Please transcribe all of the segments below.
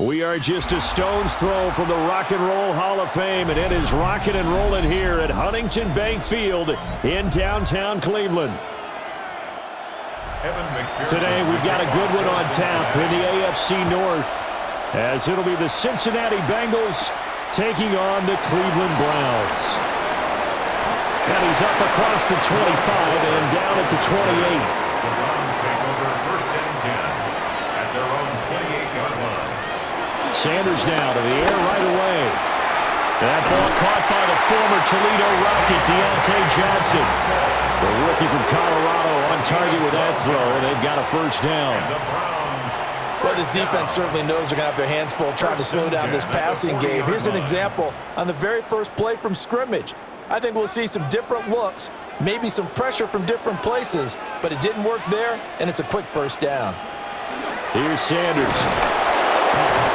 We are just a stone's throw from the Rock and Roll Hall of Fame, and it is rocking and rolling here at Huntington Bank Field in downtown Cleveland. Today we've got a good one on tap in the AFC North, as it'll be the Cincinnati Bengals taking on the Cleveland Browns. And he's up across the 25 and down at the 28. The Browns take over first and 10 at their own 28-yard line. Sanders now to the air right away. That ball caught by the former Toledo Rocket, Deontay Johnson. The rookie from Colorado on target with that throw. They've got a first down. Well, this defense certainly knows they're going to have their hands full trying to slow down this passing game. Here's an example on the very first play from scrimmage. I think we'll see some different looks, maybe some pressure from different places, but it didn't work there, and it's a quick first down. Here's Sanders.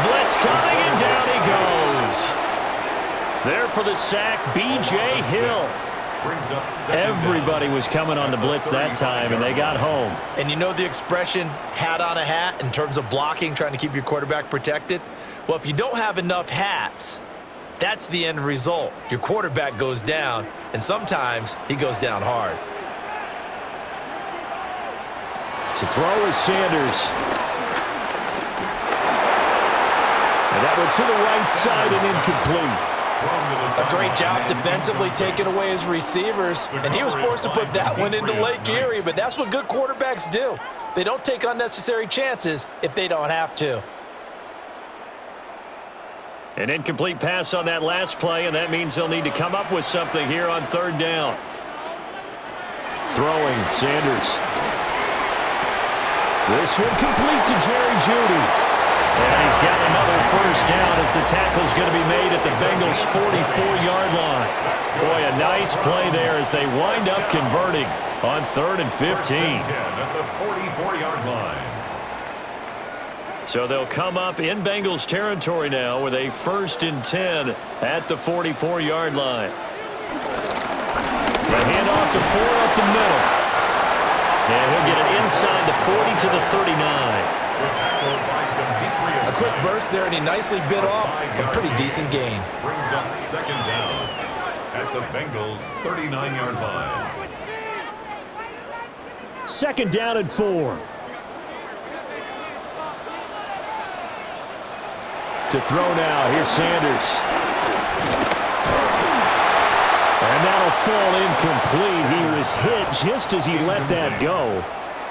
Blitz coming, and down he goes. There for the sack, B.J. Hill. Everybody was coming on the blitz that time, and they got home. And you know the expression, hat on a hat, in terms of blocking, trying to keep your quarterback protected? Well, if you don't have enough hats, that's the end result. Your quarterback goes down, and sometimes he goes down hard. To throw is Sanders. And that went to the right side and incomplete. A great job defensively taking away his receivers, and he was forced to put that one into Lake Erie, but that's what good quarterbacks do. They don't take unnecessary chances if they don't have to. An incomplete pass on that last play, and that means they'll need to come up with something here on third down. Throwing, Sanders. This one complete to Jerry Jeudy. And he's got another first down as the tackle's going to be made at the Bengals' 44-yard line. Boy, a nice play there as they wind up converting on 3rd and 15. At the 44-yard line. So they'll come up in Bengals territory now with a 1st and 10 at the 44-yard line. The handoff to Ford up the middle. And he'll get it inside the 40 to the 39. A quick burst there, and he nicely bit off a pretty decent gain. Brings up 2nd down at the Bengals' 39-yard line. 2nd down and 4. To throw now, here's Sanders. And that'll fall incomplete. He was hit just as he let that go.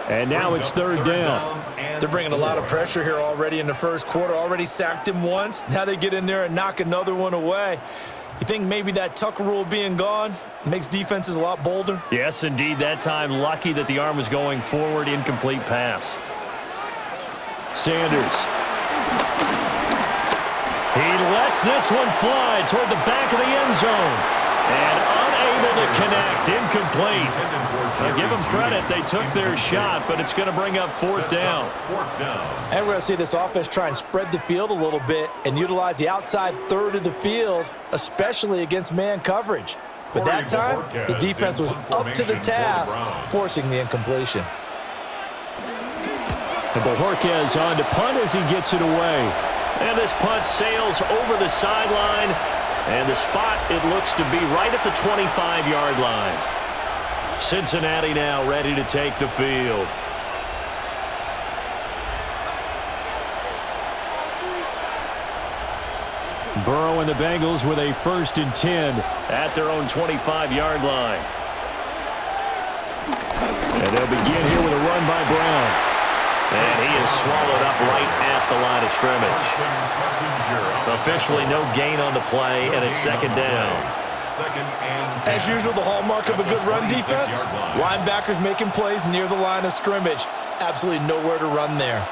And now it's 3rd down. They're bringing a lot of pressure here already in the first quarter. Already sacked him once. Now they get in there and knock another one away. You think maybe that Tucker rule being gone makes defenses a lot bolder? Yes, indeed. That time, lucky that the arm was going forward. Incomplete pass. Sanders. He lets this one fly toward the back of the end zone. And unable to connect. Incomplete. I'll give them credit. They took their shot, but it's going to bring up 4th down. And we're going to see this offense try and spread the field a little bit and utilize the outside third of the field, especially against man coverage. But that time, the defense was up to the task, forcing the incompletion. And Bojorquez on to punt as he gets it away. And this punt sails over the sideline. And the spot, it looks to be right at the 25-yard line. Cincinnati now ready to take the field. Burrow and the Bengals with a 1st and 10 at their own 25-yard line. And they'll begin here with a run by Brown. And he is swallowed up right at the line of scrimmage. Officially no gain on the play, and it's 2nd down. As usual, the hallmark of a good run defense, linebackers making plays near the line of scrimmage. Absolutely nowhere to run there.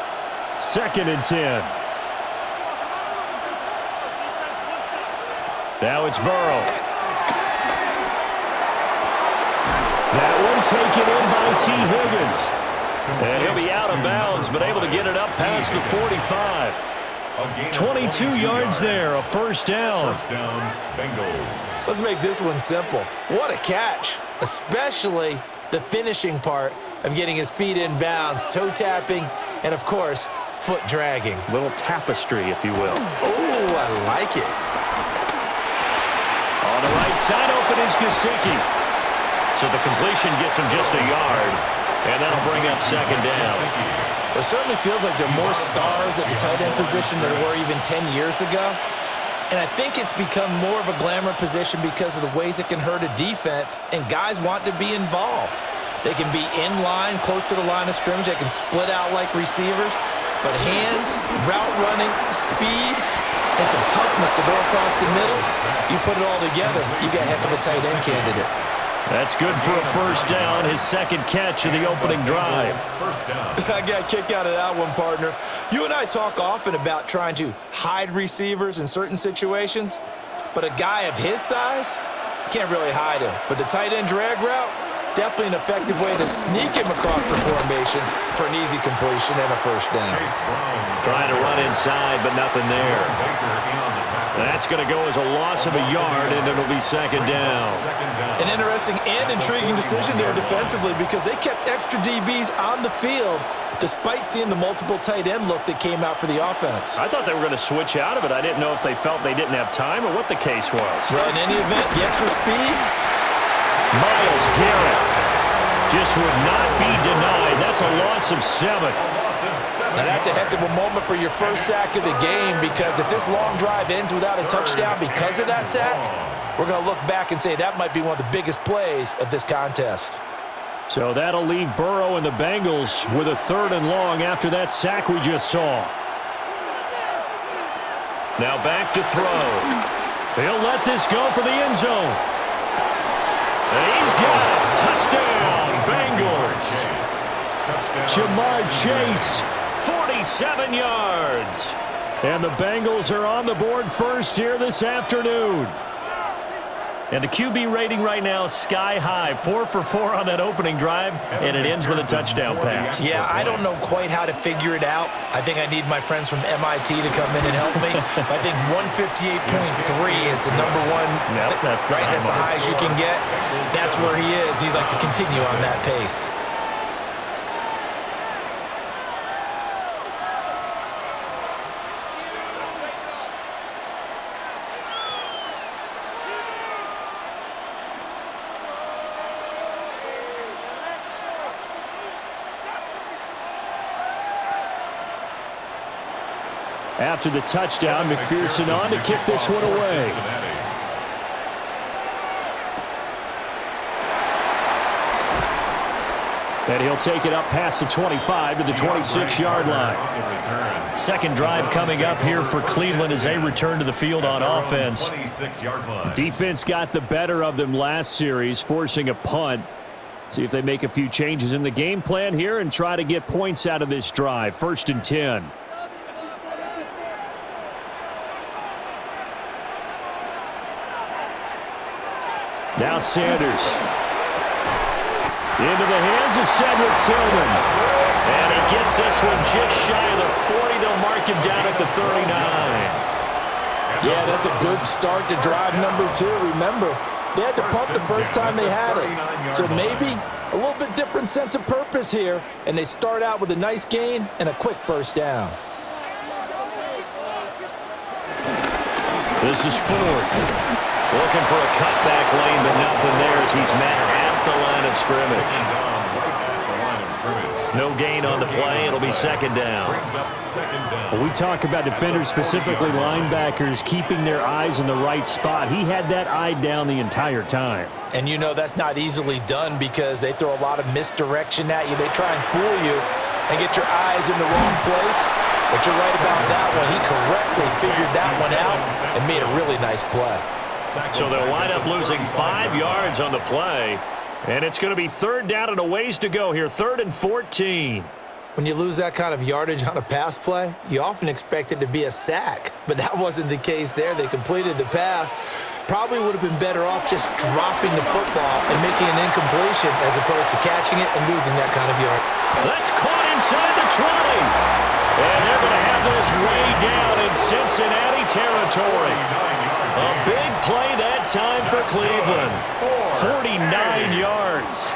2nd and 10. Now it's Burrow. That one taken in by T. Higgins. And he'll be out of bounds, but able to get it up past the 45. 22 yards there, a 1st down. Bengals. Let's make this one simple. What a catch, especially the finishing part of getting his feet in bounds, toe tapping, and of course, foot dragging. Little tapestry, if you will. Oh, I like it. On the right side, open is Gesicki. So the completion gets him just a yard, and that'll bring up second down. It certainly feels like there are more stars at the tight end position than there were even 10 years ago. And I think it's become more of a glamour position because of the ways it can hurt a defense, and guys want to be involved. They can be in line, close to the line of scrimmage. They can split out like receivers. But hands, route running, speed, and some toughness to go across the middle, you put it all together, you got a heck of a tight end candidate. That's good for a first down, his second catch of the opening drive. I got a kick out of that one, partner. You and I talk often about trying to hide receivers in certain situations, but a guy of his size, can't really hide him. But the tight end drag route, definitely an effective way to sneak him across the formation for an easy completion and a first down. Trying to run inside, but nothing there. That's going to go as a loss of a yard, and it'll be second down. An interesting and intriguing decision there defensively because they kept extra DBs on the field despite seeing the multiple tight end look that came out for the offense. I thought they were going to switch out of it. I didn't know if they felt they didn't have time or what the case was. Well, in any event, the extra speed. Myles Garrett just would not be denied. That's a loss of 7. Now that's a heck of a moment for your first sack of the game because if this long drive ends without a touchdown because of that sack, we're going to look back and say that might be one of the biggest plays of this contest. So that'll leave Burrow and the Bengals with a 3rd and long after that sack we just saw. Now back to throw. He'll let this go for the end zone. And he's got it. Touchdown, Bengals. Jamar Chase, 47 yards. And the Bengals are on the board first here this afternoon. And the QB rating right now is sky high. 4 for 4 on that opening drive, and it ends with a touchdown pass. Yeah, I don't know quite how to figure it out. I think I need my friends from MIT to come in and help me. I think 158.3 is the number one. Yep, that's right. That's the highest you can get. That's where he is. He'd like to continue on that pace. After the touchdown, McPherson on to kick this one away. And he'll take it up past the 25 to the 26-yard line. Second drive coming up here for Cleveland as they return to the field on offense. Defense got the better of them last series, forcing a punt. See if they make a few changes in the game plan here and try to get points out of this drive. 1st and 10. Now Sanders. Into the hands of Cedric Tillman. And he gets this one just shy of the 40. They'll mark him down at the 39. Yeah, that's a good start to drive number 2. Remember, they had to punt the first time they had it. So maybe a little bit different sense of purpose here. And they start out with a nice gain and a quick first down. This is Ford. Looking for a cutback lane, but nothing there as he's met at the line of scrimmage. No gain on the play. It'll be second down. When we talk about defenders, specifically linebackers, keeping their eyes in the right spot, he had that eye down the entire time. And you know that's not easily done because they throw a lot of misdirection at you. They try and fool you and get your eyes in the wrong place. But you're right about that one. He correctly figured that one out and made a really nice play. So they'll wind up losing 5 yards on the play. And it's going to be 3rd down and a ways to go here. 3rd and 14. When you lose that kind of yardage on a pass play, you often expect it to be a sack. But that wasn't the case there. They completed the pass. Probably would have been better off just dropping the football and making an incompletion as opposed to catching it and losing that kind of yard. That's caught inside the 20. And they're going to have this way down in Cincinnati territory. A big play that time for Cleveland. 49 yards.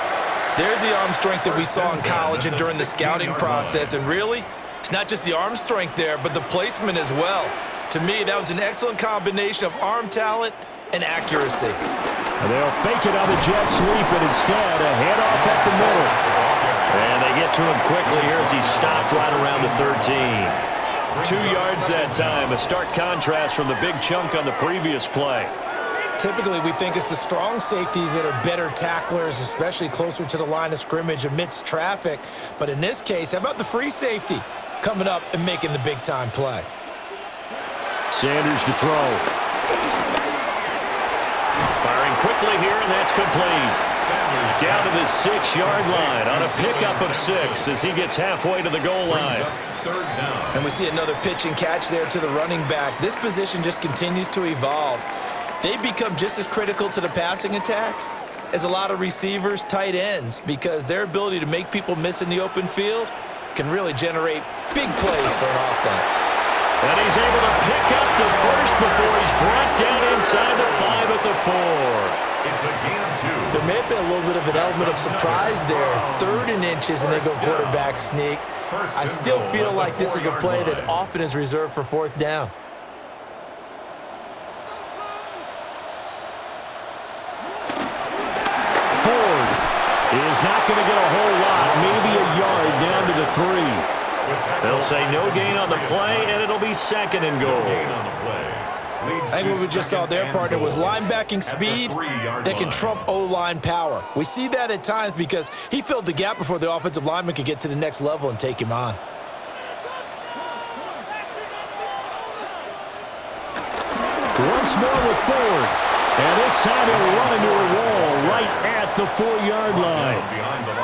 There's the arm strength that we saw in college and during the scouting process. And really, It's not just the arm strength there, but the placement as well. To me, that was an excellent combination of arm talent and accuracy. And they'll fake it on the jet sweep, but instead a handoff at the middle. And they get to him quickly here as he stopped right around the 13. 2 yards that time, a stark contrast from the big chunk on the previous play. Typically, we think it's the strong safeties that are better tacklers, especially closer to the line of scrimmage amidst traffic. But in this case, how about the free safety coming up and making the big-time play? Sanders to throw. Firing quickly here, and that's complete. Down to the 6-yard line on a pickup of 6 as he gets halfway to the goal line. And we see another pitch and catch there to the running back. This position just continues to evolve. They become just as critical to the passing attack as a lot of receivers, tight ends, because their ability to make people miss in the open field can really generate big plays for an offense. And he's able to pick up the first before he's brought down inside the 5 at the 4. It's a gain of 2. There may have been a little bit of an element of surprise there. 3rd and inches, and they go quarterback sneak. I still feel like this is a play that often is reserved for 4th down. Ford is not going to get a whole lot, maybe a yard down to the 3. They'll say no gain on the play, and it'll be 2nd and goal. I think what we just saw there, partner, was linebacking speed that can trump O-line power. We see that at times because he filled the gap before the offensive lineman could get to the next level and take him on. Once more with Ford. And this time he'll run into a wall right at the 4-yard line.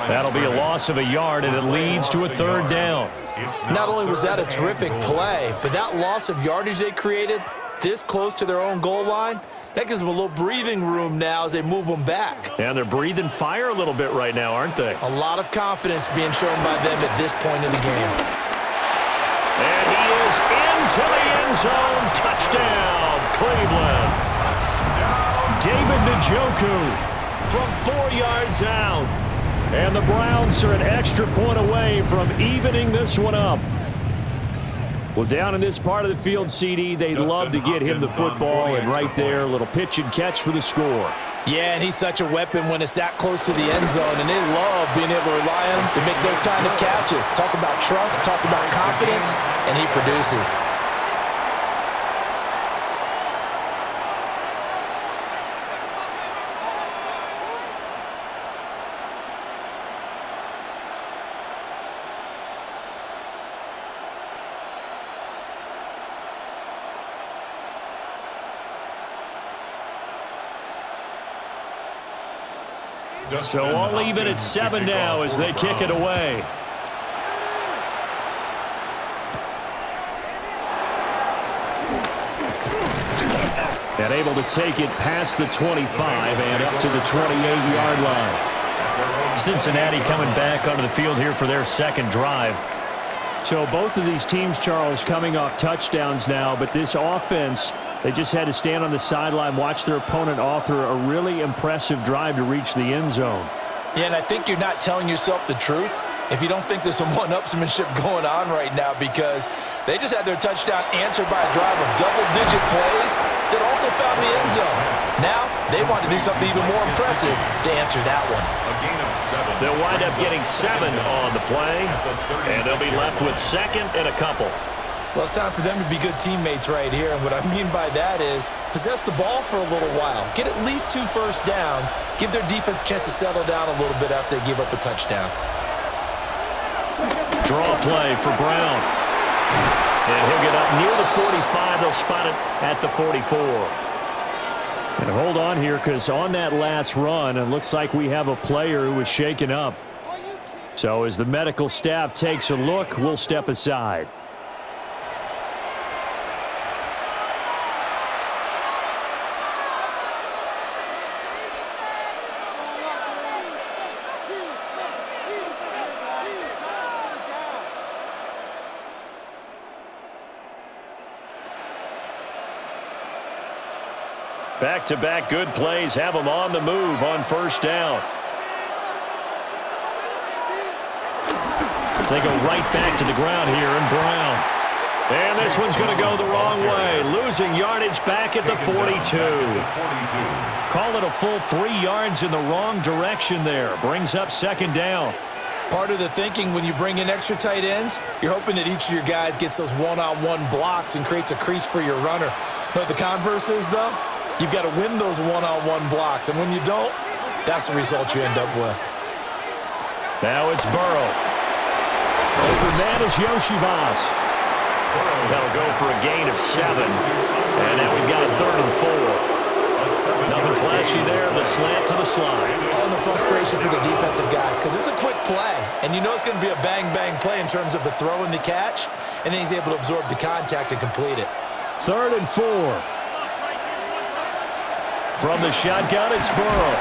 That'll be a loss of a yard, and it leads to a 3rd down. Not only was that a terrific play, but that loss of yardage they created this close to their own goal line, that gives them a little breathing room now as they move them back. And they're breathing fire a little bit right now, aren't they? A lot of confidence being shown by them at this point in the game. And he is into the end zone. Touchdown, Cleveland. David Njoku from 4 yards out. And the Browns are an extra point away from evening this one up. Well, down in this part of the field, CD, they'd love to get him the football, and right there, a little pitch and catch for the score. Yeah, and he's such a weapon when it's that close to the end zone, and they love being able to rely on him to make those kind of catches. Talk about trust, talk about confidence, and he produces. So I'll leave it at 7 now as they kick it away. And able to take it past the 25 and up to the 28-yard line. Cincinnati coming back onto the field here for their 2nd drive. So both of these teams, Charles, coming off touchdowns now, but this offense, they just had to stand on the sideline, watch their opponent author a really impressive drive to reach the end zone. Yeah, and I think you're not telling yourself the truth if you don't think there's some one-upsmanship going on right now, because they just had their touchdown answered by a drive of double-digit plays that also found the end zone. Now they want to do something even more impressive to answer that one. They'll wind up getting 7 on the play, and they'll be left with 2nd and a couple. Well, it's time for them to be good teammates right here, and what I mean by that is possess the ball for a little while, get at least 2 first downs, give their defense a chance to settle down a little bit after they give up a touchdown. Draw play for Brown. And he'll get up near the 45. They'll spot it at the 44. And hold on here, because on that last run, it looks like we have a player who was shaken up. So as the medical staff takes a look, we'll step aside. Back-to-back good plays have them on the move on first down. They go right back to the ground here, and Brown. And this one's going to go the wrong way, losing yardage back at the 42. Call it a full 3 yards in the wrong direction there. Brings up second down. Part of the thinking when you bring in extra tight ends, you're hoping that each of your guys gets those one-on-one blocks and creates a crease for your runner. But the converse is, though, you've got to win those one-on-one blocks. And when you don't, that's the result you end up with. Now it's Burrow. Open man is Yoshivas. That'll go for a gain of 7. And now we've got a 3rd and 4. Nothing flashy there. The slant to the slide. Oh, and the frustration for the defensive guys, because it's a quick play. And you know it's going to be a bang-bang play in terms of the throw and the catch. And then he's able to absorb the contact and complete it. 3rd and 4. From the shotgun, it's Burrow.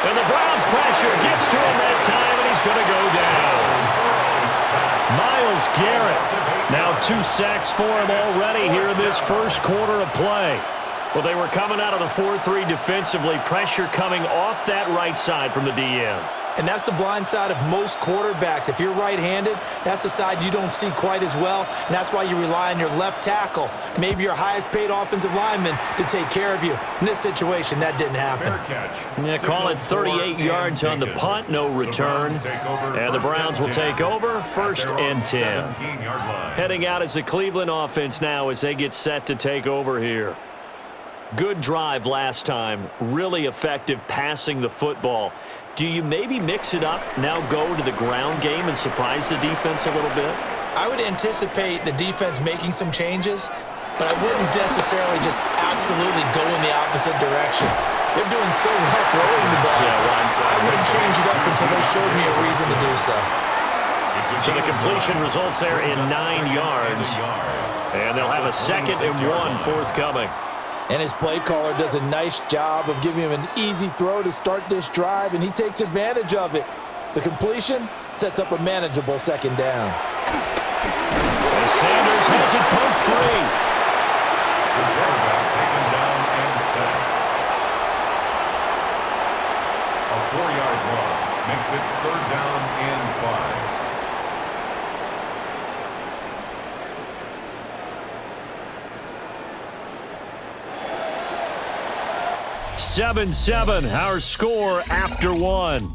And the Browns pressure gets to him that time, and he's going to go down. Myles Garrett. Now 2 sacks for him already here in this first quarter of play. Well, they were coming out of the 4-3 defensively. Pressure coming off that right side from the DM. And that's the blind side of most quarterbacks. If you're right-handed, that's the side you don't see quite as well, and that's why you rely on your left tackle, maybe your highest-paid offensive lineman, to take care of you. In this situation, that didn't happen. Yeah, call it 38 yards on the punt, no return. And the Browns will take over, 1st and 10. Heading out as the Cleveland offense now as they get set to take over here. Good drive last time, really effective passing the football. Do you maybe mix it up, now go to the ground game and surprise the defense a little bit? I would anticipate the defense making some changes, but I wouldn't necessarily just absolutely go in the opposite direction. They're doing so well throwing the ball. I wouldn't change it up until they showed me a reason to do so. So the completion results there in 9 yards. And they'll have a 2nd and 1 forthcoming. And his play caller does a nice job of giving him an easy throw to start this drive, and he takes advantage of it. The completion sets up a manageable 2nd down. As Sanders has it pumped free. The quarterback taken down and set. A 4-yard loss makes it 3rd down and 5. 7-7, our score after 1.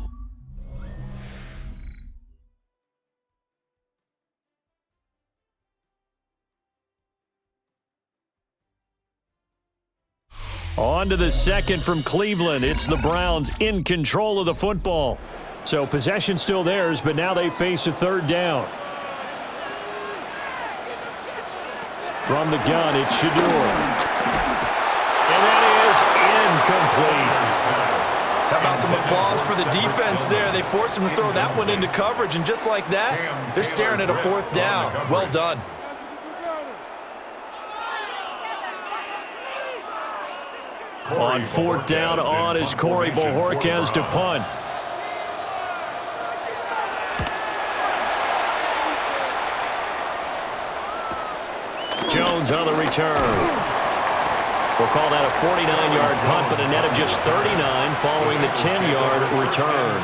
On to the 2nd from Cleveland. It's the Browns in control of the football. So possession still theirs, but now they face a 3rd down. From the gun, it's Shador. And that is incomplete. How about some applause for the defense there? They forced him to throw that one into coverage, and just like that, they're staring at a 4th down. Well done. On 4th down on is Corey Bojorquez to punt. Jones on the return. We'll call that a 49-yard punt, but a net of just 39 following the 10-yard return.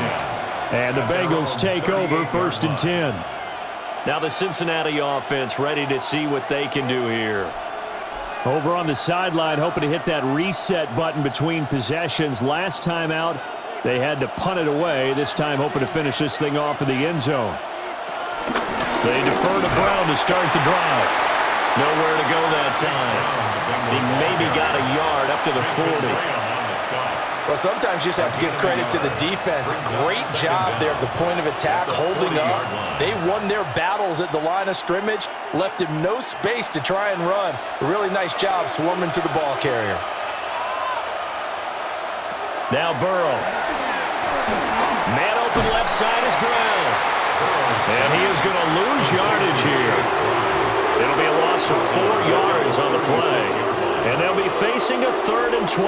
And the Bengals take over 1st and 10. Now the Cincinnati offense ready to see what they can do here. Over on the sideline, hoping to hit that reset button between possessions. Last time out, they had to punt it away. This time hoping to finish this thing off in the end zone. They defer to Brown to start the drive. Nowhere to go that time. He maybe got a yard up to the 40. Well, sometimes you just have to give credit to the defense. Great job there at the point of attack, holding up. They won their battles at the line of scrimmage, left him no space to try and run. A really nice job swarming to the ball carrier. Now Burrow. Man open left side is Brown. And he is going to lose yardage here. It'll be a loss of 4 yards on the play. And they'll be facing a 3rd and 12.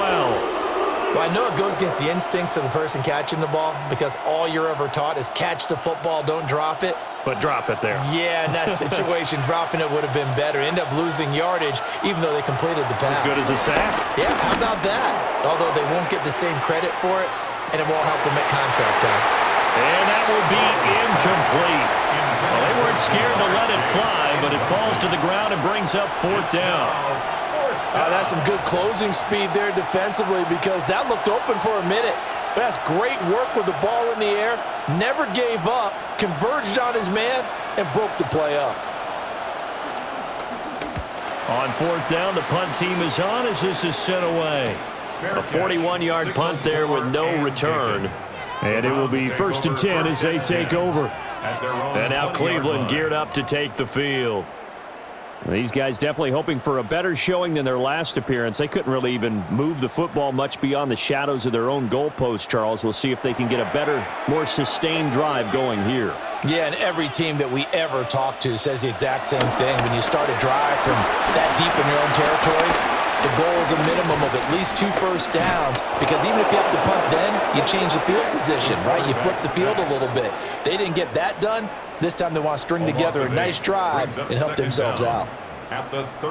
Well, I know it goes against the instincts of the person catching the ball because all you're ever taught is catch the football, don't drop it. But drop it there. Yeah, in that situation, dropping it would have been better. End up losing yardage even though they completed the pass. As good as a sack. Yeah, how about that? Although they won't get the same credit for it, and it won't help them at contract time. And that will be incomplete. Well, they weren't scared to let it fly, but it falls to the ground and brings up fourth down. That's some good closing speed there defensively because that looked open for a minute. But that's great work with the ball in the air. Never gave up, converged on his man, and broke the play up. On fourth down, the punt team is on as this is sent away. A 41-yard punt there with no return. And it will be 1st and 10 as they take over. And now Cleveland geared up to take the field. These guys definitely hoping for a better showing than their last appearance. They couldn't really even move the football much beyond the shadows of their own goalpost, Charles. We'll see if they can get a better, more sustained drive going here. Yeah, and every team that we ever talk to says the exact same thing. When you start a drive from that deep in your own territory, the goal is a minimum of at least 2 first downs, because even if you have to punt then, you change the field position, right? You flip the field a little bit. They didn't get that done. This time they want to string together a nice drive and help themselves out.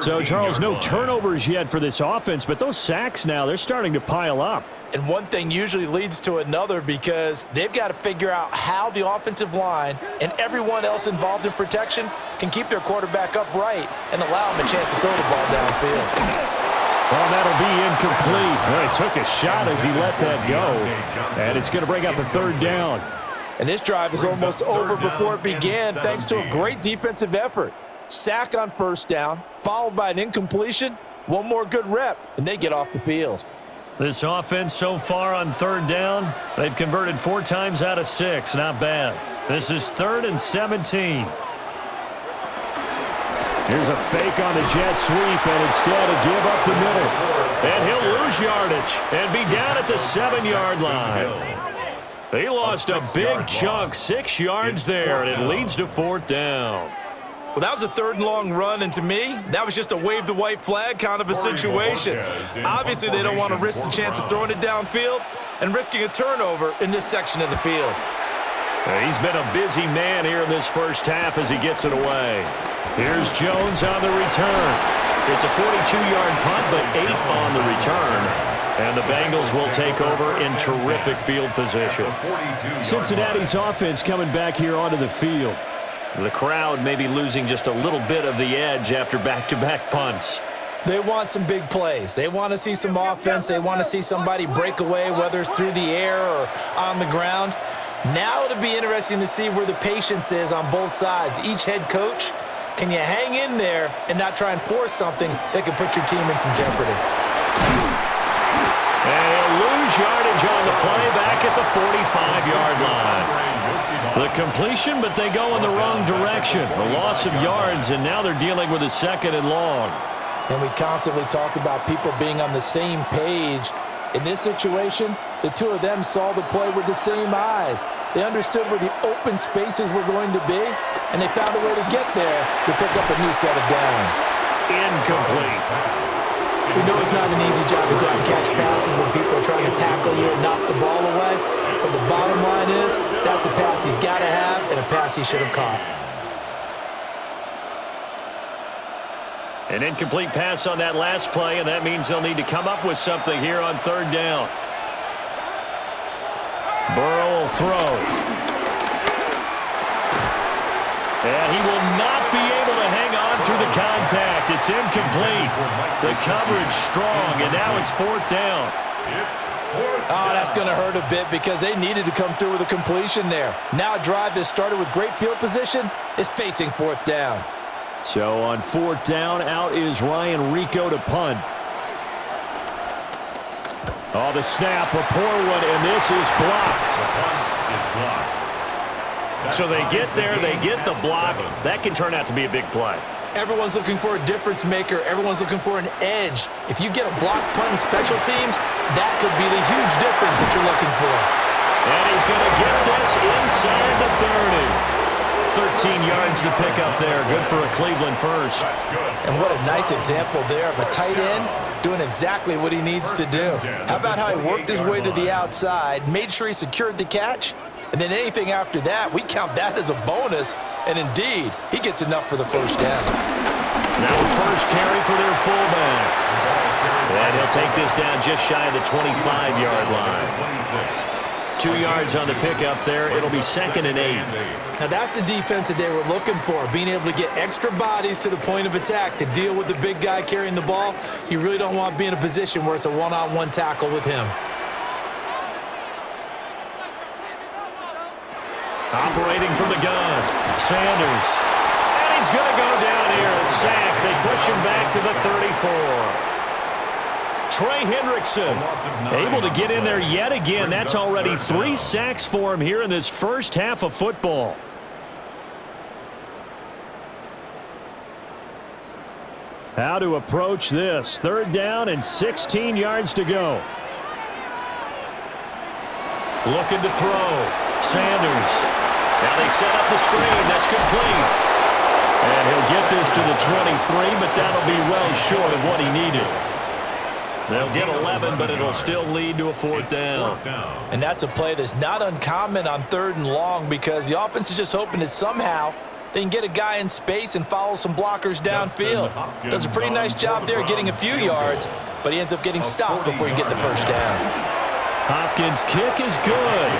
So, Charles, no turnovers yet for this offense, but those sacks now, they're starting to pile up. And one thing usually leads to another because they've got to figure out how the offensive line and everyone else involved in protection can keep their quarterback upright and allow him a chance to throw the ball downfield. Well, that'll be incomplete. Well, he took a shot as he let that go, and it's going to bring up a 3rd down. And this drive is almost over before it began thanks to a great defensive effort. Sack on 1st down, followed by an incompletion, one more good rep, and they get off the field. This offense so far on 3rd down, they've converted 4 times out of 6. Not bad. This is 3rd and 17. Here's a fake on the jet sweep, and instead a give up the middle. And he'll lose yardage and be down at the 7-yard line. He lost a big chunk, 6 yards there, and it leads to 4th down. Well, that was a 3rd and long run, and to me, that was just a wave the white flag kind of a situation. Obviously, they don't want to risk the chance of throwing it downfield and risking a turnover in this section of the field. He's been a busy man here in this first half as he gets it away. Here's Jones on the return. It's a 42-yard punt, but 8 on the return. And the Bengals will take over in terrific field position. Cincinnati's offense coming back here onto the field. The crowd may be losing just a little bit of the edge after back-to-back punts. They want some big plays. They want to see some offense. They want to see somebody break away, whether it's through the air or on the ground. Now it'll be interesting to see where the patience is on both sides. Each head coach, can you hang in there and not try and force something that could put your team in some jeopardy? And he'll lose yardage on the play back at the 45-yard line. The completion, but they go in the wrong direction. A loss of yards, and now they're dealing with a 2nd and long. And we constantly talk about people being on the same page. In this situation, the two of them saw the play with the same eyes. They understood where the open spaces were going to be, and they found a way to get there to pick up a new set of downs. Incomplete. We know it's not an easy job to go and catch passes when people are trying to tackle you and knock the ball away, but the bottom line is that's a pass he's got to have and a pass he should have caught. An incomplete pass on that last play, and that means they'll need to come up with something here on 3rd down. Burrow will throw. And he will not be able to hang on through the contact. It's incomplete. The coverage strong, and now it's 4th down. Oh, that's going to hurt a bit because they needed to come through with a completion there. Now a drive that started with great field position is facing 4th down. So on 4th down, out is Ryan Rico to punt. Oh, the snap, a poor one, and this is blocked. The punt is blocked. So they get there, they get the block. That can turn out to be a big play. Everyone's looking for a difference maker. Everyone's looking for an edge. If you get a block punt in special teams, that could be the huge difference that you're looking for. And he's going to get this inside the 30. 13 yards to pick up there. Good for a Cleveland first. And what a nice example there of a tight end doing exactly what he needs to do. How about how he worked his way to the outside, made sure he secured the catch, and then anything after that, we count that as a bonus. And indeed, he gets enough for the first down. Now the first carry for their fullback. And he'll take this down just shy of the 25-yard line. 2 yards on the pickup there. It'll be 2nd and 8. Now, that's the defense that they were looking for, being able to get extra bodies to the point of attack to deal with the big guy carrying the ball. You really don't want to be in a position where it's a one-on-one tackle with him. Operating from the gun, Sanders. And he's going to go down here, a sack. They push him back to the 34. Trey Hendrickson able to get in there yet again. That's already 3 sacks for him here in this first half of football. How to approach this. 3rd down and 16 yards to go. Looking to throw. Sanders. Now they set up the screen. That's complete. And he'll get this to the 23, but that'll be well short of what he needed. They'll get 11, but it'll still lead to a 4th down. And that's a play that's not uncommon on 3rd and long because the offense is just hoping that somehow they can get a guy in space and follow some blockers downfield. Does a pretty nice job there getting a few yards, but he ends up getting stopped before he can get the 1st down. Hopkins' kick is good.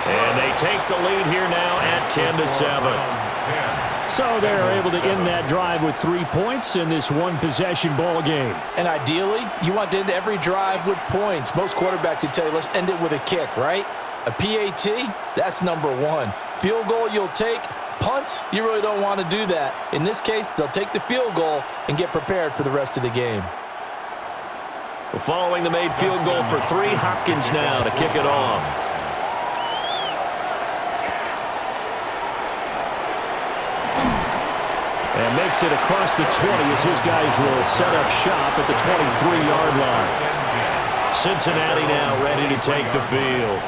And they take the lead here now at 10-7. So they're able to end that drive with 3 points in this one-possession ball game. And ideally, you want to end every drive with points. Most quarterbacks would tell you, let's end it with a kick, right? A PAT, that's number 1. Field goal you'll take. Punts, you really don't want to do that. In this case, they'll take the field goal and get prepared for the rest of the game. Following the made field goal for 3, Hopkins now to kick it off. And makes it across the 20 as his guys will set up shop at the 23-yard line. Cincinnati now ready to take the field.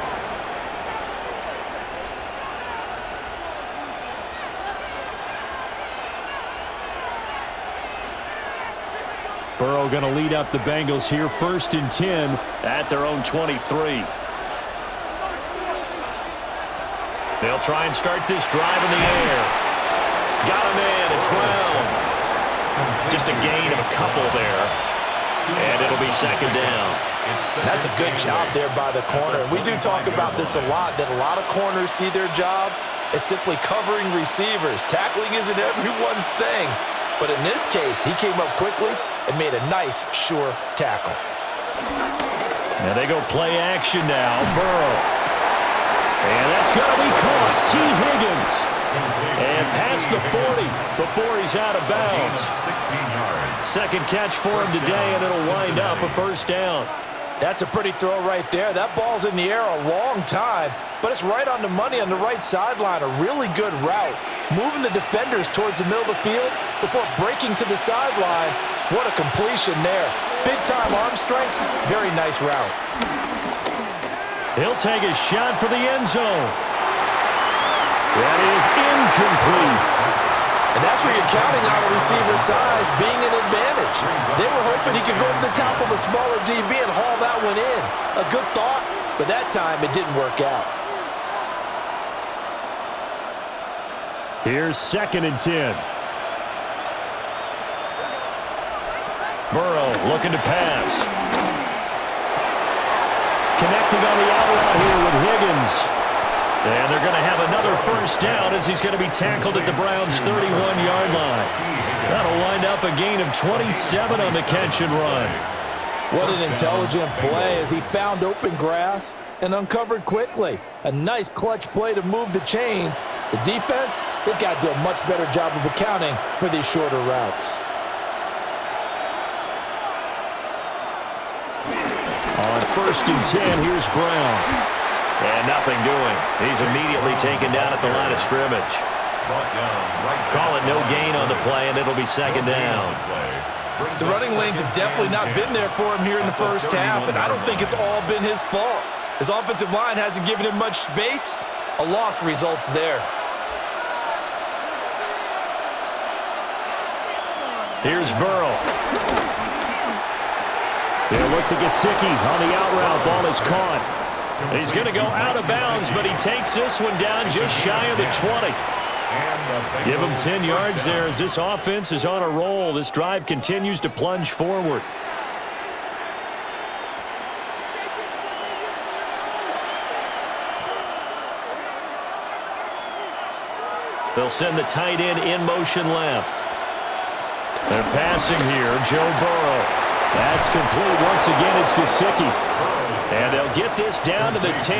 Burrow going to lead up the Bengals here, 1st and 10 at their own 23. They'll try and start this drive in the air. Got him in. It's Brown. Just a gain of a couple there. And it'll be 2nd down. That's a good job there by the corner. We do talk about this a lot, that a lot of corners see their job as simply covering receivers. Tackling isn't everyone's thing. But in this case, he came up quickly and made a nice, sure tackle. Now they go play action now. Burrow. And that's going to be caught. T. Higgins. And past the 40 before he's out of bounds. 2nd catch for him today, and it'll wind up a 1st down. That's a pretty throw right there. That ball's in the air a long time, but it's right on the money on the right sideline. A really good route. Moving the defenders towards the middle of the field before breaking to the sideline. What a completion there. Big-time arm strength. Very nice route. He'll take a shot for the end zone. That is incomplete. And that's where you're counting on a receiver's size being an advantage. They were hoping he could go to the top of a smaller DB and haul that one in. A good thought, but that time it didn't work out. Here's 2nd and 10. Burrow looking to pass. Connecting on the out route here with Higgins. And they're going to have another 1st down as he's going to be tackled at the Browns' 31-yard line. That'll wind up a gain of 27 on the catch and run. What an intelligent play as he found open grass and uncovered quickly. A nice clutch play to move the chains. The defense, they've got to do a much better job of accounting for these shorter routes. On 1st and 10, here's Brown. And nothing doing. He's immediately taken down at the line of scrimmage. Call it no gain on the play, and it'll be 2nd down. The running lanes have definitely not been there for him here in the first half, and I don't think it's all been his fault. His offensive line hasn't given him much space. A loss results there. Here's Burrow. They'll look to Gesicki on the out route. Ball is caught. He's going to go out of bounds, but he takes this one down just shy of the 20. Give him 10 yards there as this offense is on a roll. This drive continues to plunge forward. They'll send the tight end in motion left. They're passing here, Joe Burrow. That's complete. Once again, it's Gesicki. And they'll get this down to the 10.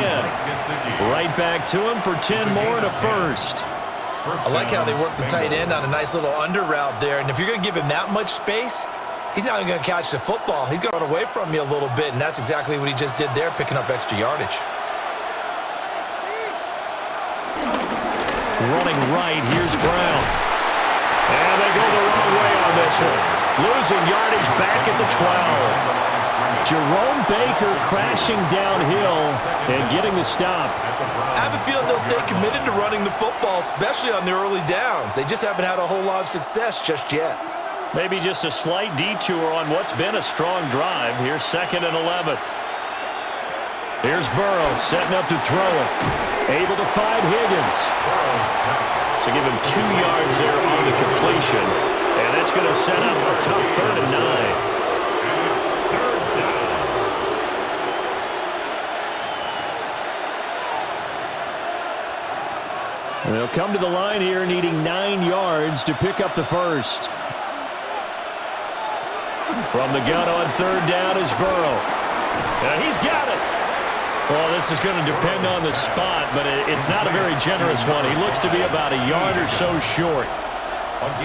Right back to him for 10 more and a first. I like how they work the tight end on a nice little under route there. And if you're going to give him that much space, he's not even going to catch the football. He's going to run away from you a little bit, and that's exactly what he just did there, picking up extra yardage. Running right, here's Brown. And they go the wrong way on this one. Losing yardage back at the 12. Jerome Baker crashing downhill and getting the stop. I have a feeling they'll stay committed to running the football, especially on the early downs. They just haven't had a whole lot of success just yet. Maybe just a slight detour on what's been a strong drive. Here's 2nd and 11. Here's Burrow setting up to throw it. Able to find Higgins. So give him 2 yards there on the completion. And that's going to set up a tough 3rd and 9. And they'll come to the line here needing 9 yards to pick up the first. From the gun on 3rd down is Burrow. And he's got it. Well, this is going to depend on the spot, but it's not a very generous one. He looks to be about a yard or so short.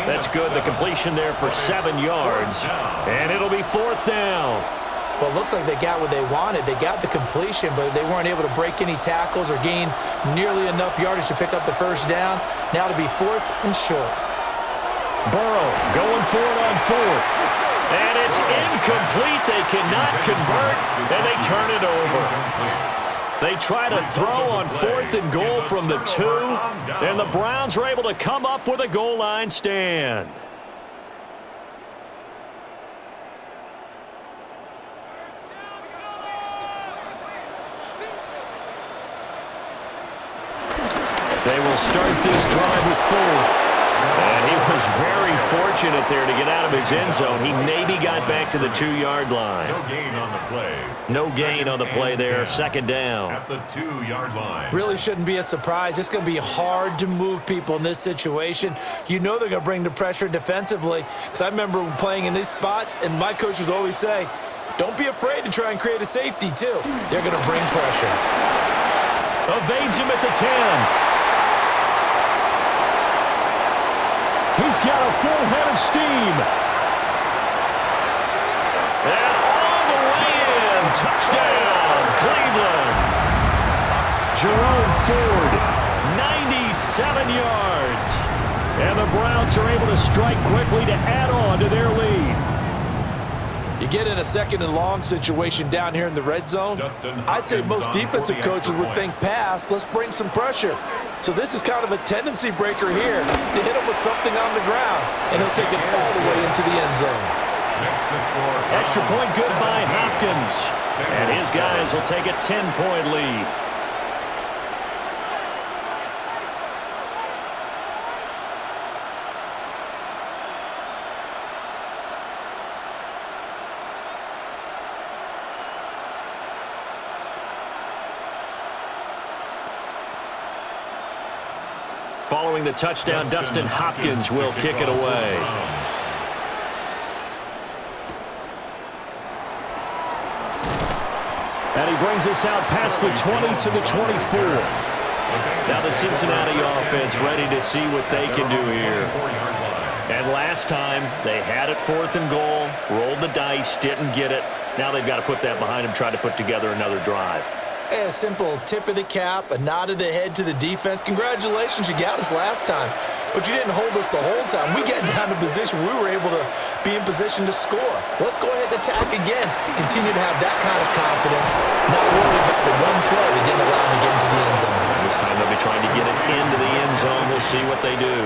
That's good. The completion there for 7 yards. And it'll be 4th down. Well, it looks like they got what they wanted. They got the completion, but they weren't able to break any tackles or gain nearly enough yardage to pick up the first down. Now to be 4th and short. Burrow going for it on 4th. And it's incomplete. They cannot convert, and they turn it over. They try to throw on 4th and goal from the 2, and the Browns are able to come up with a goal line stand. They will start this drive with 4. And he was very fortunate there to get out of his end zone. He maybe got back to the 2-yard line. No gain on the play. No gain on the play there. 2nd down. At the 2-yard line. Really shouldn't be a surprise. It's going to be hard to move people in this situation. You know they're going to bring the pressure defensively. Because I remember playing in these spots, and my coaches always say, don't be afraid to try and create a safety, too. They're going to bring pressure. Evades him at the 10. He's got a full head of steam. And all the way in. Touchdown, Cleveland. Jerome Ford, 97 yards. And the Browns are able to strike quickly to add on to their lead. You get in a 2nd and long situation down here in the red zone. I'd say most defensive coaches would think pass. Let's bring some pressure. So this is kind of a tendency breaker here to hit him with something on the ground, and he'll take it all the way into the end zone. Extra point good by Hopkins. And his guys will take a 10-point lead. Following the touchdown, Dustin Hopkins will kick it away. And he brings us out past the 20 to the 24. Now the Cincinnati offense ready to see what they can do here. And last time, they had it 4th and goal, rolled the dice, didn't get it. Now they've got to put that behind them, try to put together another drive. A simple tip of the cap, a nod of the head to the defense. Congratulations, you got us last time, but you didn't hold us the whole time. We got down to position. We were able to be in position to score. Let's go ahead and attack again. Continue to have that kind of confidence, not worry about the one play that didn't allow them to get into the end zone. This time they'll be trying to get it into the end zone. We'll see what they do.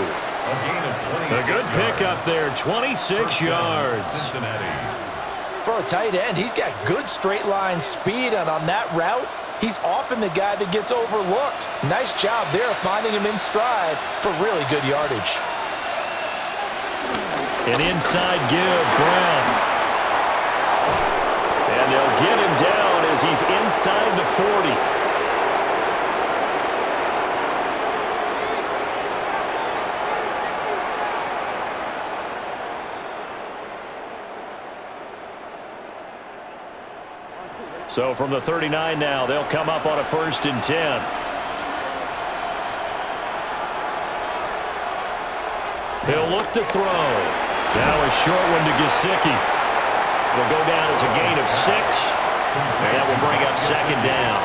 A good pickup there, 26 yards. Cincinnati. For a tight end, he's got good straight line speed, and on that route, he's often the guy that gets overlooked. Nice job there finding him in stride for really good yardage. An inside give, Brown. And they'll get him down as he's inside the 40. So from the 39 now, they'll come up on a 1st and 10. He'll look to throw. Now a short one to Gesicki. Will go down as a gain of 6. And that will bring up 2nd down.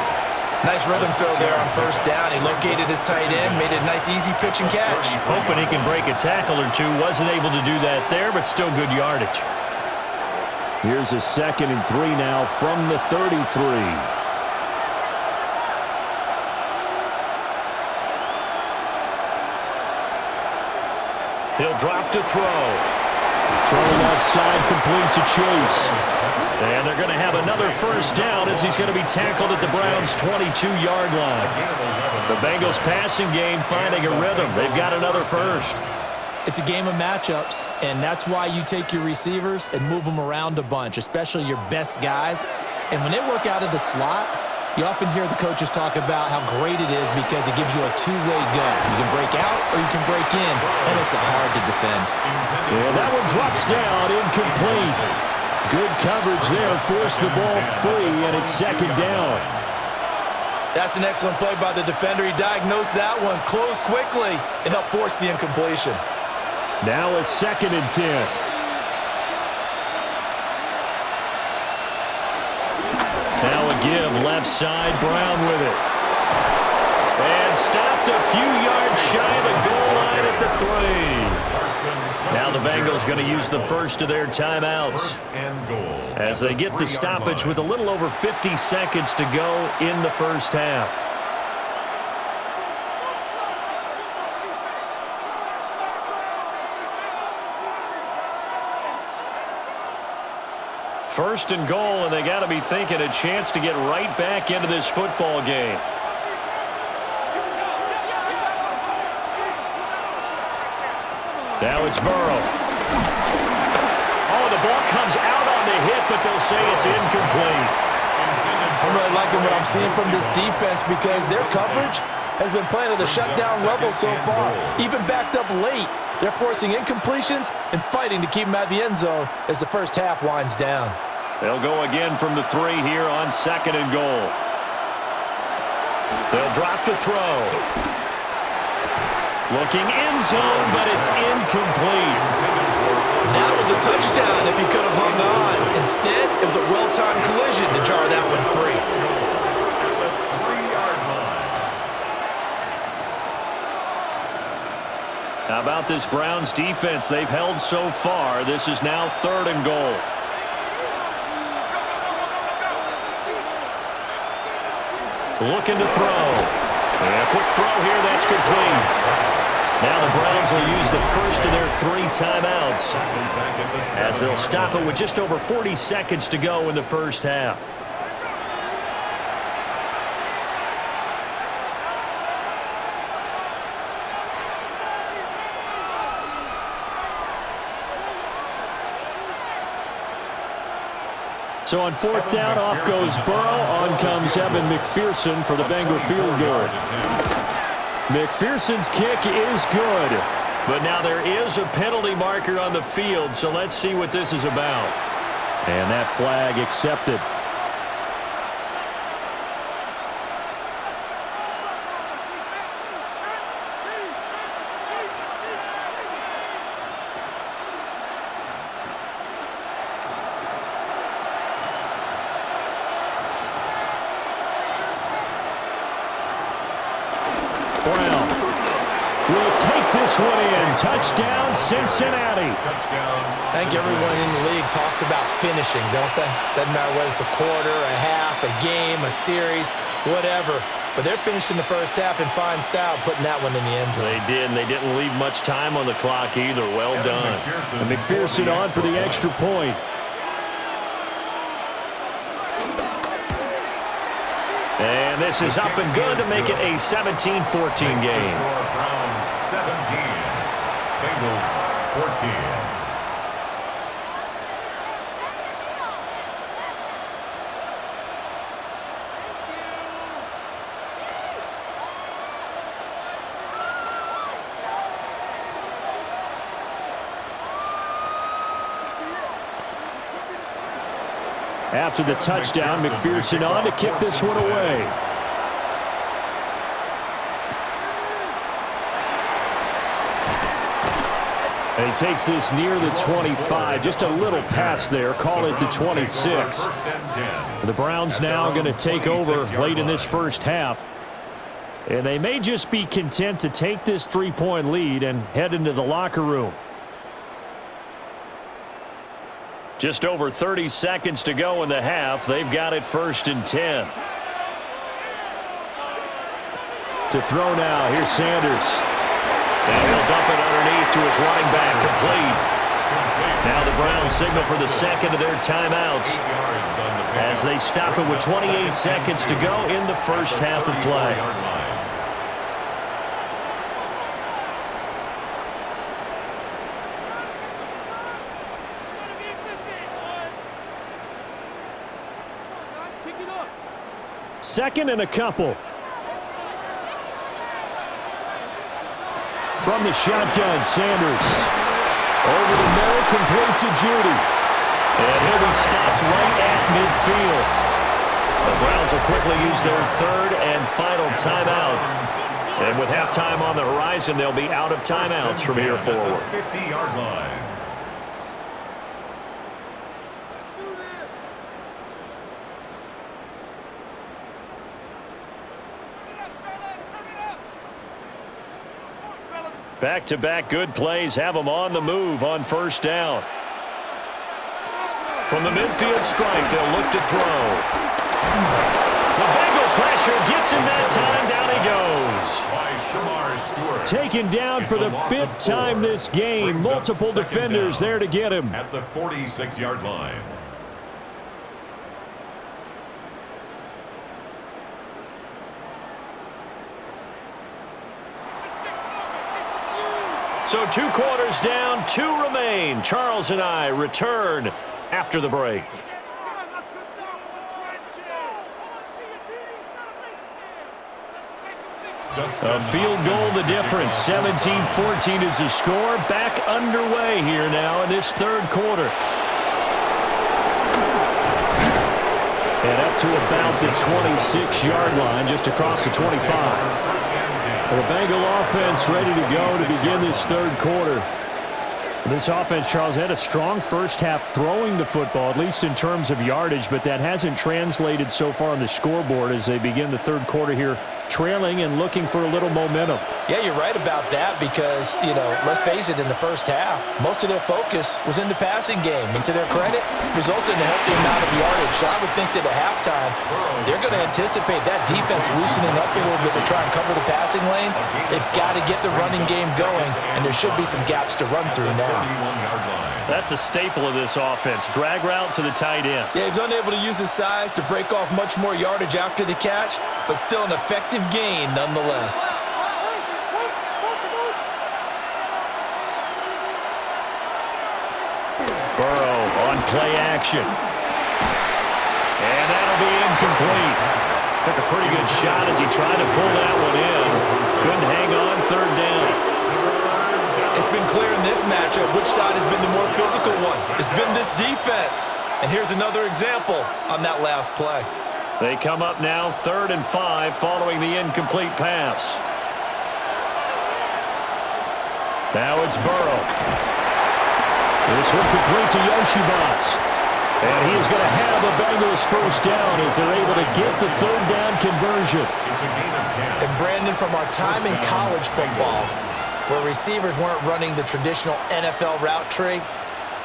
Nice rhythm throw there on 1st down. He located his tight end, made a nice easy pitch and catch. Hoping he can break a tackle or two. Wasn't able to do that there, but still good yardage. Here's a 2nd and 3 now from the 33. He'll drop to throw. Throwing outside, complete to Chase. And they're going to have another 1st down as he's going to be tackled at the Browns' 22-yard line. The Bengals passing game finding a rhythm. They've got another 1st. It's a game of matchups, and that's why you take your receivers and move them around a bunch, especially your best guys. And when they work out of the slot, you often hear the coaches talk about how great it is because it gives you a two-way go. You can break out or you can break in. That makes it hard to defend. And that one drops down, incomplete. Good coverage there, forced the ball free, and it's 2nd down. That's an excellent play by the defender. He diagnosed that one, closed quickly, and helped force the incompletion. Now a 2nd and 10. Now a give, left side, Brown with it. And stopped a few yards shy of the goal line at the 3. Now the Bengals going to use the 1st of their timeouts as they get the stoppage with a little over 50 seconds to go in the 1st half. First and goal, and they got to be thinking a chance to get right back into this football game. Now it's Burrow. Oh, the ball comes out on the hit, but they'll say it's incomplete. I'm really liking what I'm seeing from this defense because their coverage has been playing at a shutdown level so far. Even backed up late, they're forcing incompletions and fighting to keep them out of the end zone as the 1st half winds down. They'll go again from the 3 here on 2nd and goal. They'll drop to throw. Looking end zone, but it's incomplete. That was a touchdown if he could have hung on. Instead, it was a well-timed collision to jar that one free. How about this Browns defense? They've held so far. This is now 3rd and goal. Looking to throw. And a quick throw here. That's complete. Now the Browns will use the 1st of their 3 timeouts as they'll stop it with just over 40 seconds to go in the 1st half. So on 4th down, off goes Burrow. On comes Evan McPherson for the Bengal field goal. McPherson's kick is good, but now there is a penalty marker on the field, so let's see what this is about. And that flag accepted. Brown will take this one in. Touchdown, Cincinnati. I think everyone in the league talks about finishing, don't they? Doesn't matter whether it's a quarter, a half, a game, a series, whatever. But they're finishing the 1st half in fine style, putting that one in the end zone. They did, and they didn't leave much time on the clock either. Well done. And McPherson on for the extra point. And this is up and good to make it a 17-14 game. Browns 17, Bengals 14. After the touchdown, McPherson on to kick this one away. And he takes this near the 25. Just a little pass there. Call it the 26. The Browns now going to take over late in this first half. And they may just be content to take this 3-point lead and head into the locker room. Just over 30 seconds to go in the half. They've got it 1st and 10. To throw now. Here's Sanders. And he'll dump it underneath to his running back, complete. Now the Browns signal for the second of their timeouts as they stop it with 28 seconds to go in the first half of play. Second and a couple. From the shotgun, Sanders. Over the middle, complete to Judy. And he'll be stopped right at midfield. The Browns will quickly use their third and final timeout. And with halftime on the horizon, they'll be out of timeouts from here forward. 50-yard line. Back-to-back good plays have them on the move on first down. From the midfield strike, they'll look to throw. The Bengal pressure gets him that time. Down he goes. Taken down for the 5th time this game. Multiple defenders there to get him. At the 46-yard line. So 2 quarters down, 2 remain. Charles and I return after the break. A field goal the difference. 17-14 is the score. Back underway here now in this third quarter. And up to about the 26-yard line, just across the 25. The Bengal offense ready to go to begin this third quarter. This offense, Charles, had a strong first half throwing the football, at least in terms of yardage, but that hasn't translated so far on the scoreboard as they begin the third quarter here, trailing and looking for a little momentum. Yeah, you're right about that because, let's face it, in the first half, most of their focus was in the passing game. And to their credit, resulted in a healthy amount of yardage. So I would think that at halftime, they're going to anticipate that defense loosening up a little bit to try and cover the passing lanes. They've got to get the running game going, and there should be some gaps to run through now. That's a staple of this offense. Drag route to the tight end. Yeah, he's unable to use his size to break off much more yardage after the catch, but still an effective gain nonetheless. Burrow on play action. And that'll be incomplete. Took a pretty good shot as he tried to pull that one in. Couldn't hang on third down. It's been clear in this matchup which side has been the more physical one. It's been this defense. And here's another example on that last play. They come up now 3rd and 5 following the incomplete pass. Now it's Burrow. This one complete to Yoshibas. And he is going to have the Bengals first down as they're able to get the third down conversion. And Brandon, from our time in college football, where receivers weren't running the traditional NFL route tree,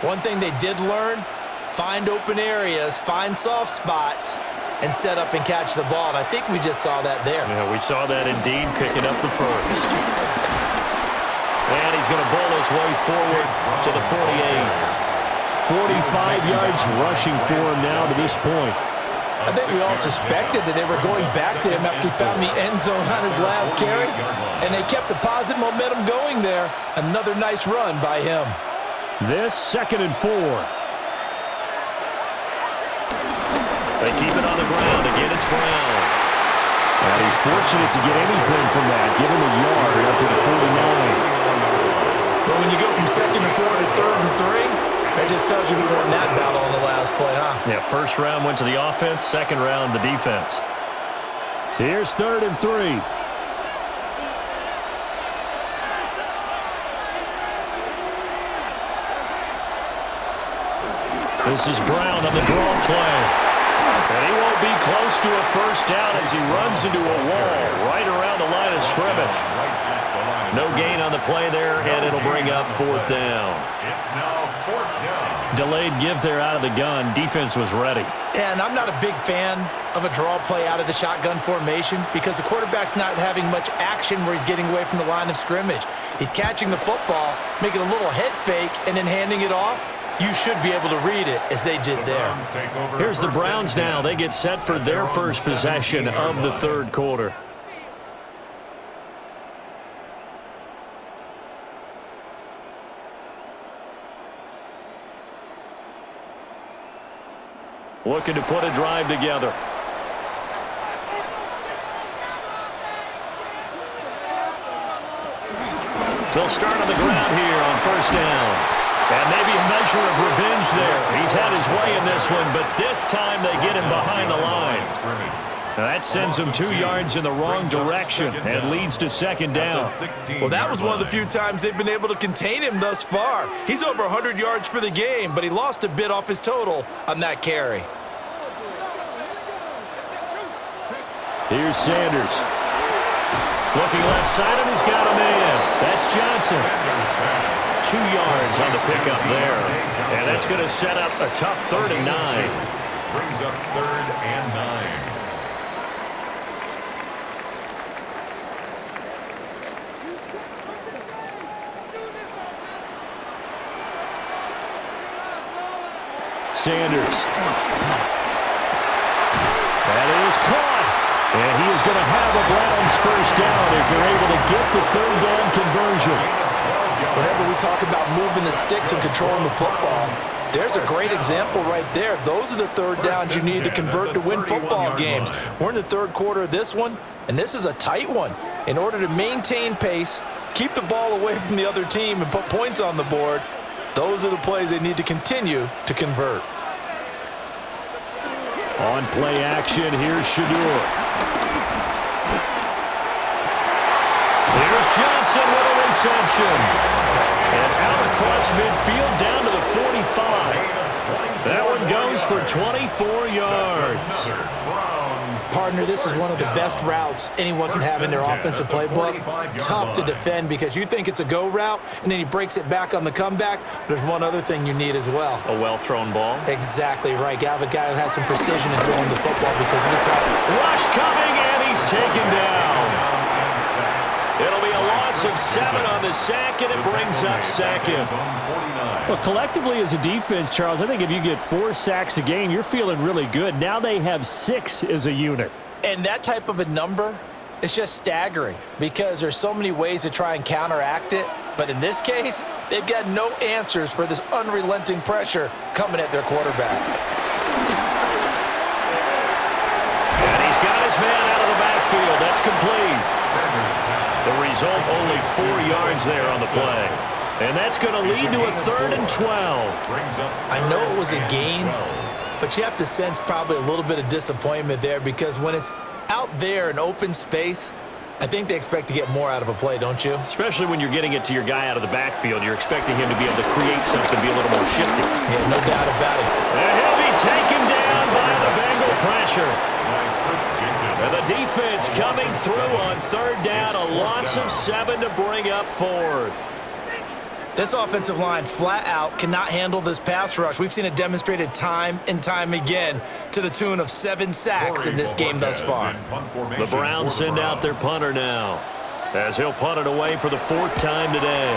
one thing they did learn, find open areas, find soft spots, and set up and catch the ball. And I think we just saw that there. Yeah, we saw that indeed, picking up the first. And he's going to bowl his way forward to the 48. 45 yards rushing for him now to this point. I think we all suspected that they were going back to him after he found the end zone on his last carry, and they kept the positive momentum going there. Another nice run by him. This 2nd and 4. They keep it on the ground. Again, it's Brown. And he's fortunate to get anything from that. Give him a yard up to the 49. But when you go from 2nd and 4 to 3rd and 3, That just tells you who won that battle on the last play, huh? Yeah, first round went to the offense, second round the defense. Here's 3rd and 3. This is Brown on the draw play. And he won't be close to a first down as he runs into a wall right around the line of scrimmage. No gain on the play there, and it'll bring up 4th down. It's now 4th down. Delayed give there out of the gun. Defense was ready. And I'm not a big fan of a draw play out of the shotgun formation because the quarterback's not having much action where he's getting away from the line of scrimmage. He's catching the football, making a little head fake, and then handing it off. You should be able to read it as they did there. Here's the Browns now. They get set for their first possession of the 3rd quarter. Looking to put a drive together. They'll start on the ground here on 1st down. And maybe a measure of revenge there. He's had his way in this one, but this time they get him behind the line. Now that sends him 2 yards in the wrong direction and leads to 2nd down. Well, that was one of the few times they've been able to contain him thus far. He's over 100 yards for the game, but he lost a bit off his total on that carry. Here's Sanders. Looking left side, and he's got a man. That's Johnson. 2 yards on the pickup there. And that's going to set up a tough 3rd and 9. Brings up 3rd and 9. Sanders. That is caught. And he is going to have a Browns first down as they're able to get the 3rd down conversion. Whenever we talk about moving the sticks and controlling the football, there's a great example right there. Those are the 3rd downs you need to convert to win football games. We're in the 3rd quarter of this one, and this is a tight one. In order to maintain pace, keep the ball away from the other team, and put points on the board, those are the plays they need to continue to convert. On play action, here's Shadur. Here's Johnson with a reception. And out across midfield down to the 45. That one goes for 24 yards. Partner, this is one of the best routes anyone can have in their offensive playbook. Tough to defend because you think it's a go route, and then he breaks it back on the comeback. There's one other thing you need as well. A well-thrown ball. Exactly right. You have a guy who has some precision in throwing the football because of the time. Rush coming, and he's taken down. It'll be a loss of 7 on the sack, and it brings up 2nd. Well, collectively as a defense, Charles, I think if you get 4 sacks a game, you're feeling really good. Now they have 6 as a unit. And that type of a number is just staggering because there's so many ways to try and counteract it. But in this case, they've got no answers for this unrelenting pressure coming at their quarterback. And he's got his man out of the backfield. That's complete. The result, only 4 yards there on the play. And that's going to lead to a 3rd and 12. I know it was a gain, but you have to sense probably a little bit of disappointment there because when it's out there in open space, I think they expect to get more out of a play, don't you? Especially when you're getting it to your guy out of the backfield. You're expecting him to be able to create something, be a little more shifty. Yeah, no doubt about it. And he'll be taken down by the Bengal pressure. And the defense coming through on 3rd down, a loss of 7 to bring up 4th. This offensive line flat out cannot handle this pass rush. We've seen it demonstrated time and time again to the tune of 7 sacks in this game thus far. The Browns send out their punter now as he'll punt it away for the 4th time today.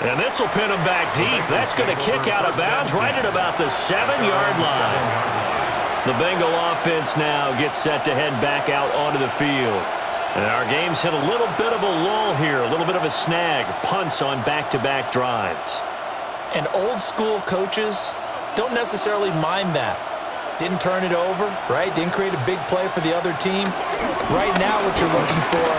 And this will pin him back deep. That's going to kick out of bounds right at about the 7-yard line. The Bengal offense now gets set to head back out onto the field. And our game's hit a little bit of a lull here, a little bit of a snag. Punts on back-to-back drives. And old-school coaches don't necessarily mind that. Didn't turn it over, right? Didn't create a big play for the other team. Right now what you're looking for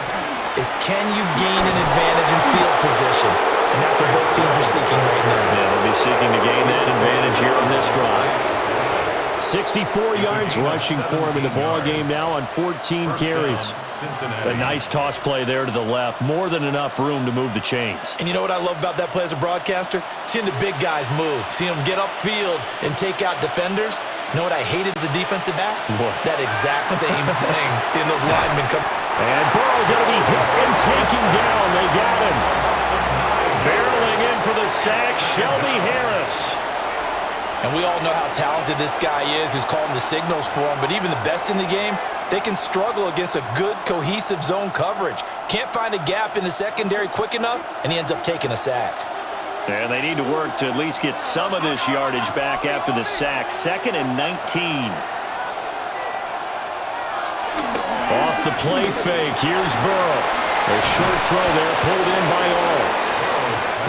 is can you gain an advantage in field position? and that's what both teams are seeking right now. Yeah, they'll be seeking to gain that advantage here on this drive. 64 yards rushing for him in the ball game now on 14 carries. A nice toss play there to the left. More than enough room to move the chains. And you know what I love about that play as a broadcaster? Seeing the big guys move. Seeing them get upfield and take out defenders. You know what I hated as a defensive back? What? That exact same thing. Seeing those linemen come. And Burrow going to be hit and taken down. They got him. Barreling in for the sack, Shelby Harris. And we all know how talented this guy is who's calling the signals for him. But even the best in the game, they can struggle against a good, cohesive zone coverage. Can't find a gap in the secondary quick enough, and he ends up taking a sack. And they need to work to at least get some of this yardage back after the sack. 2nd and 19. Off the play fake. Here's Burrow. A short throw there pulled in by all.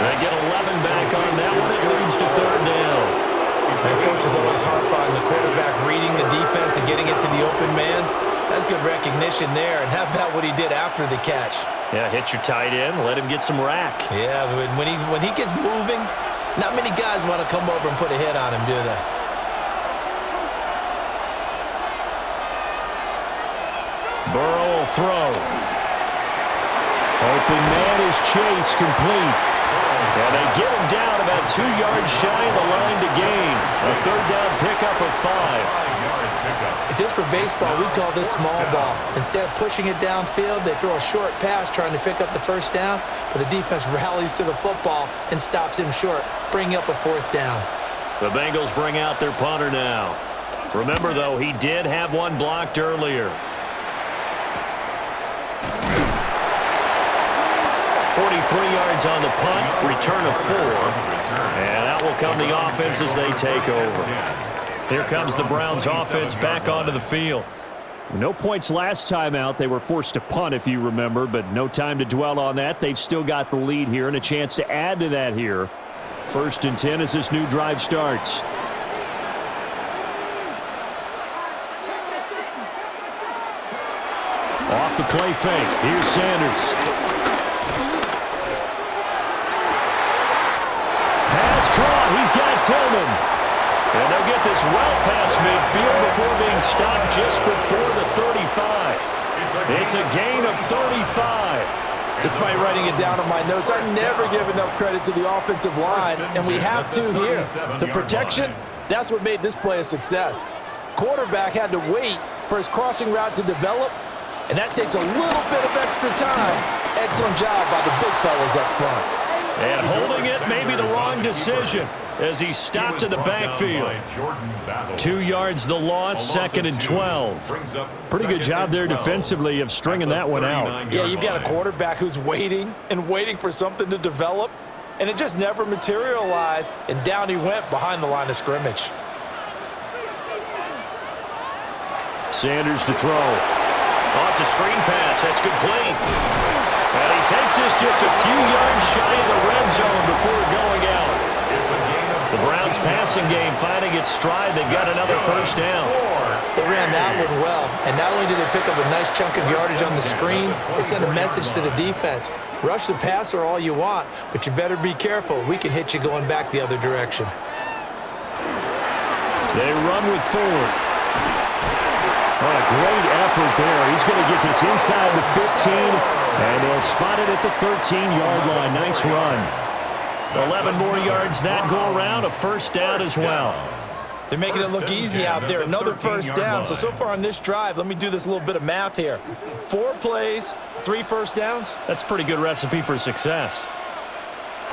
They get 11 back on that one. It leads to 3rd down. And coaches always harp on the quarterback reading the defense and getting it to the open man. That's good recognition there. And how about what he did after the catch? Yeah, hit your tight end, let him get some rack. Yeah, but when he gets moving, not many guys want to come over and put a hit on him, do they? Burrow will throw. Open man is Chase, complete. And they get him down about 2 yards shy of the line to gain. A 3rd down pickup of 5. If this were baseball, we'd call this small ball. Instead of pushing it downfield, they throw a short pass trying to pick up the 1st down, but the defense rallies to the football and stops him short, bringing up a 4th down. The Bengals bring out their punter now. Remember, though, he did have one blocked earlier. 43 yards on the punt, return of 4. And out will come the offense as they take over. Here comes the Browns offense back onto the field. No points last time out. They were forced to punt, if you remember, but no time to dwell on that. They've still got the lead here and a chance to add to that here. 1st and 10 as this new drive starts. Off the play fake. Here's Sanders. Pass caught. He's got Tillman. And they'll get this well past midfield before being stopped just before the 35. It's a gain of 35. Despite writing it down on my notes, I never give enough credit to the offensive line, and we have to here. The protection, that's what made this play a success. Quarterback had to wait for his crossing route to develop, and that takes a little bit of extra time. Excellent job by the big fellas up front. And holding it may be the wrong decision as he stopped in the backfield. 2 yards the loss, 2nd and 12. Pretty good job there defensively of stringing that one out. Yeah, you've got a quarterback who's waiting and waiting for something to develop, and it just never materialized, and down he went behind the line of scrimmage. Sanders to throw. Oh, it's a screen pass. That's complete. And he takes this just a few yards shy of the red zone before going out. The Browns passing game finding its stride. They've got another 1st down. They ran that one well, and not only did they pick up a nice chunk of yardage on the screen, they sent a message to the defense. Rush the passer all you want, but you better be careful. We can hit you going back the other direction. They run with Ford. What a great effort there. He's going to get this inside the 15, and they'll spot it at the 13-yard line. Nice run. 11 more yards that go around, a 1st down as well. They're making it look easy out there. Another 1st down. So far on this drive, let me do this little bit of math here. 4 plays, 3 1st downs. That's a pretty good recipe for success.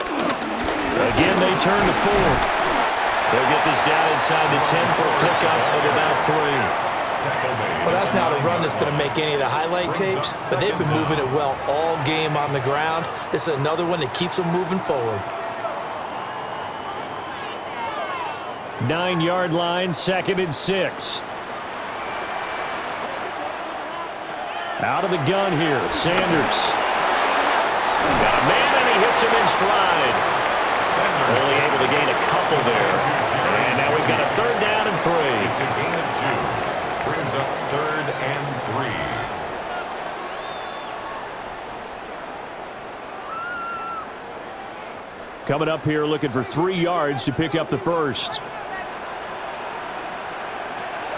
Again, they turn to Ford. They'll get this down inside the 10 for a pickup of about 3. Well, that's not a run that's going to make any of the highlight tapes, but they've been moving it well all game on the ground. This is another one that keeps them moving forward. 9-yard line, 2nd and 6. Out of the gun here, Sanders. Got a man, and he hits him in stride. Only able to gain a couple there. And now we've got a 3rd down and 3. It's a gain of 2. Brings up 3rd and 3. Coming up here looking for 3 yards to pick up the first.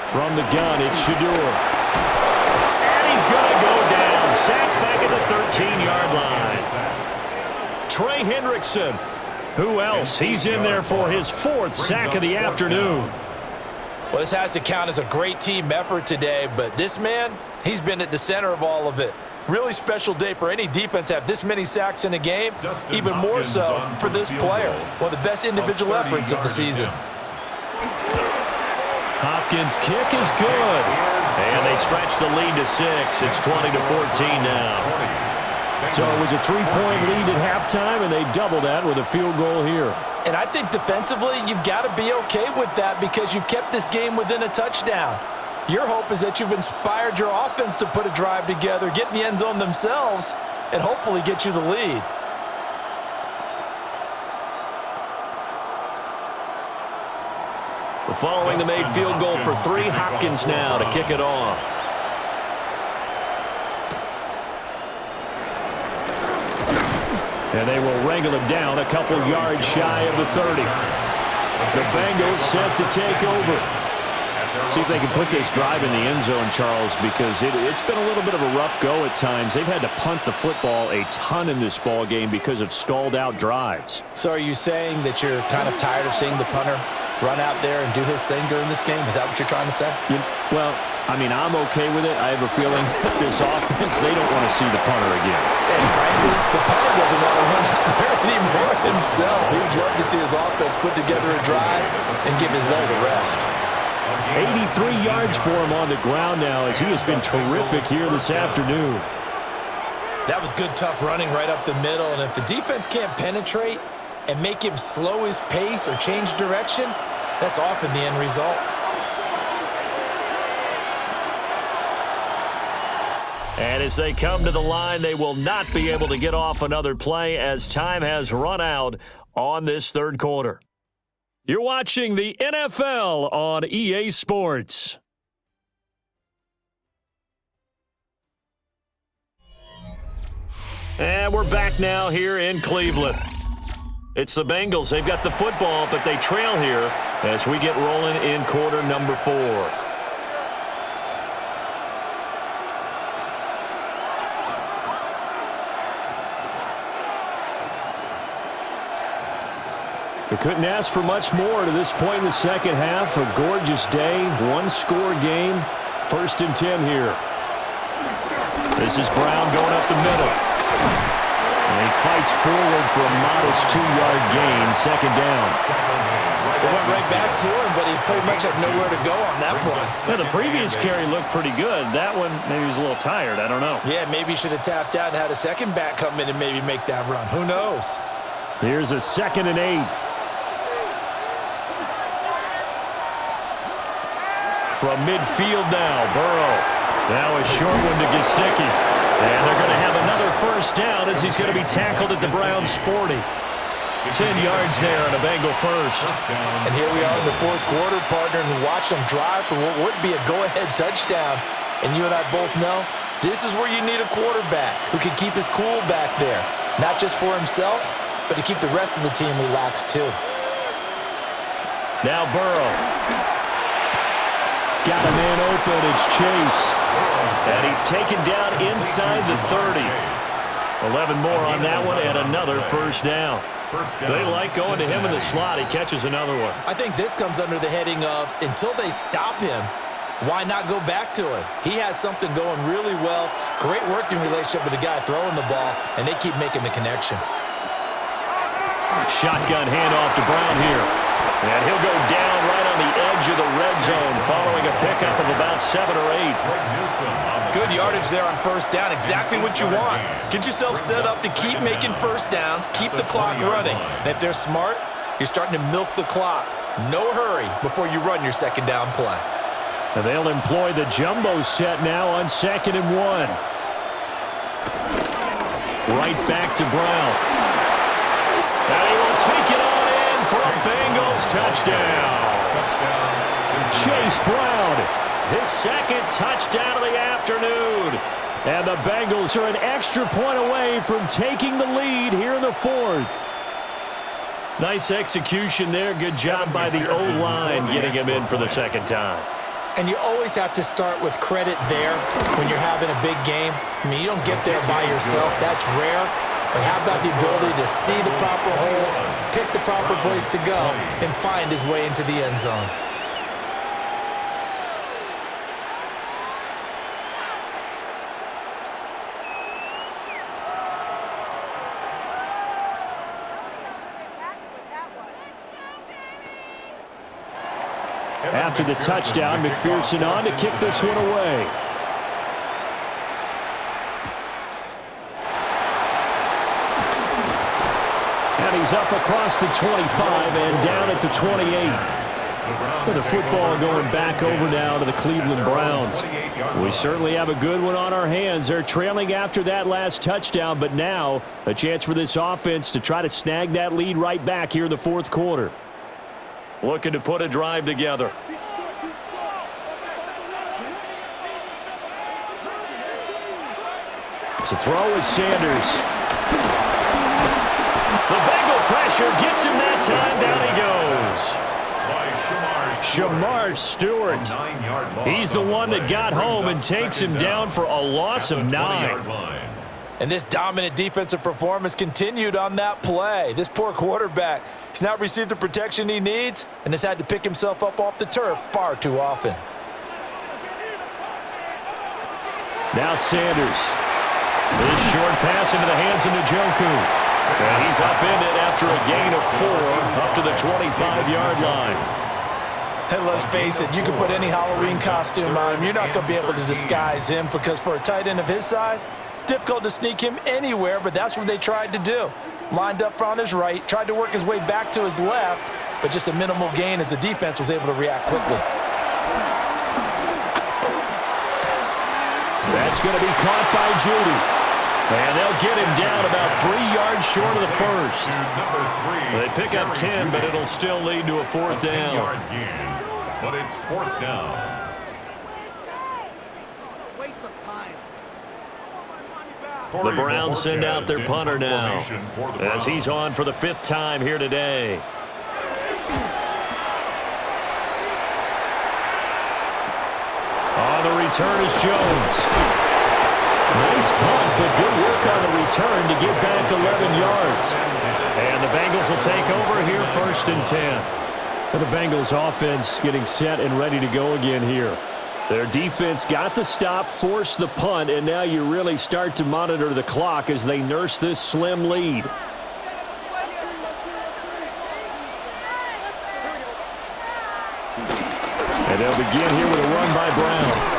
From the gun, it's Shador. And he's going to go down. Sacked back at the 13-yard line. Trey Hendrickson. Who else? He's in there for his 4th sack of the afternoon. Well, this has to count as a great team effort today, but this man, he's been at the center of all of it. Really special day for any defense to have this many sacks in a game, even more so for this player. One of the best individual efforts of the season. Hopkins' kick is good. And they stretch the lead to 6. It's 20-14 now. So it was a 3-point lead at halftime, and they doubled that with a field goal here. And I think defensively, you've got to be okay with that because you've kept this game within a touchdown. Your hope is that you've inspired your offense to put a drive together, get in the end zone themselves, and hopefully get you the lead. Following the made field goal for 3, Hopkins now to kick it off. And they will wrangle him down a couple yards shy of the 30. The Bengals set to take over. See if they can put this drive in the end zone, Charles, because it's been a little bit of a rough go at times. They've had to punt the football a ton in this ball game because of stalled-out drives. So are you saying that you're kind of tired of seeing the punter run out there and do his thing during this game? Is that what you're trying to say? Well, I mean, I'm okay with it. I have a feeling that this offense, they don't want to see the punter again. And frankly, the punter doesn't want to run out there anymore himself. He'd love to see his offense put together a drive and give his leg a rest. 83 yards for him on the ground now as he has been terrific here this afternoon. That was good, tough running right up the middle. And if the defense can't penetrate and make him slow his pace or change direction, that's often the end result. And as they come to the line, they will not be able to get off another play as time has run out on this third quarter. You're watching the NFL on EA Sports. And we're back now here in Cleveland. It's the Bengals. They've got the football, but they trail here as we get rolling in quarter number 4. We couldn't ask for much more to this point in the second half. A gorgeous day, one-score game, 1st and 10 here. This is Brown going up the middle. And he fights forward for a modest 2-yard gain, 2nd down. They went right back to him, but he pretty much had nowhere to go on that play. Yeah, the previous carry looked pretty good. That one, maybe he was a little tired. I don't know. Yeah, maybe he should have tapped out and had a second back come in and maybe make that run. Who knows? Here's a 2nd and 8. From midfield now, Burrow. Now a short one to Gesicki. And they're going to have another 1st down as he's going to be tackled at the Browns' 40. 10 yards there on a Bengal first. And here we are in the 4th quarter, partner, and watch them drive for what would be a go-ahead touchdown. And you and I both know this is where you need a quarterback who can keep his cool back there. Not just for himself, but to keep the rest of the team relaxed too. Now Burrow. Got a man open, it's Chase. And he's taken down inside the 30. 11 more on that one and another 1st down. They like going to him in the slot. He catches another one. I think this comes under the heading of until they stop him, why not go back to him? He has something going really well. Great working relationship with the guy throwing the ball, and they keep making the connection. Shotgun handoff to Brown here. And he'll go down right on the edge of the red zone following a pickup of about 7 or 8. Good yardage there on 1st down. Exactly what you want. Get yourself set up to keep making 1st downs, keep the clock running. And if they're smart, you're starting to milk the clock. No hurry before you run your 2nd down play. And they'll employ the jumbo set now on 2nd and 1. Right back to Brown. And he will take it on in for a Bengals touchdown. Chase Brown. His 2nd touchdown of the afternoon. And the Bengals are an extra point away from taking the lead here in the 4th. Nice execution there. Good job by the O-line getting him in for the second time. And you always have to start with credit there when you're having a big game. I mean, you don't get there by yourself. That's rare. But how about the ability to see the proper holes, pick the proper place to go, and find his way into the end zone? After the touchdown, McPherson on to kick this one away. And he's up across the 25 and down at the 28. With the football going back over now to the Cleveland Browns. We certainly have a good one on our hands. They're trailing after that last touchdown, but now a chance for this offense to try to snag that lead right back here in the fourth quarter. Looking to put a drive together. To throw is Sanders. The Bengal pressure gets him that time. Down he goes. Shamar Stewart. He's the one that got home and takes him down for a loss of 9. And this dominant defensive performance continued on that play. This poor quarterback, he's not received the protection he needs and has had to pick himself up off the turf far too often. Now Sanders. This short pass into the hands of Njoku. And he's up in it after a gain of 4 up to the 25-yard line. And let's face it, you can put any Halloween costume on him. You're not going to be able to disguise him because for a tight end of his size, difficult to sneak him anywhere, but that's what they tried to do. Lined up on his right, tried to work his way back to his left, but just a minimal gain as the defense was able to react quickly. That's going to be caught by Judy. And they'll get him down about 3 yards short of the first. They pick up 10, but it'll still lead to a fourth down. But it's fourth down. The Browns send out their punter now as he's on for the 5th time here today. On the return is Jones. Nice punt, but good work on the return to get back 11 yards. And the Bengals will take over here 1st and 10. And the Bengals offense getting set and ready to go again here. Their defense got the stop, forced the punt, and now you really start to monitor the clock as they nurse this slim lead. And they'll begin here with a run by Brown.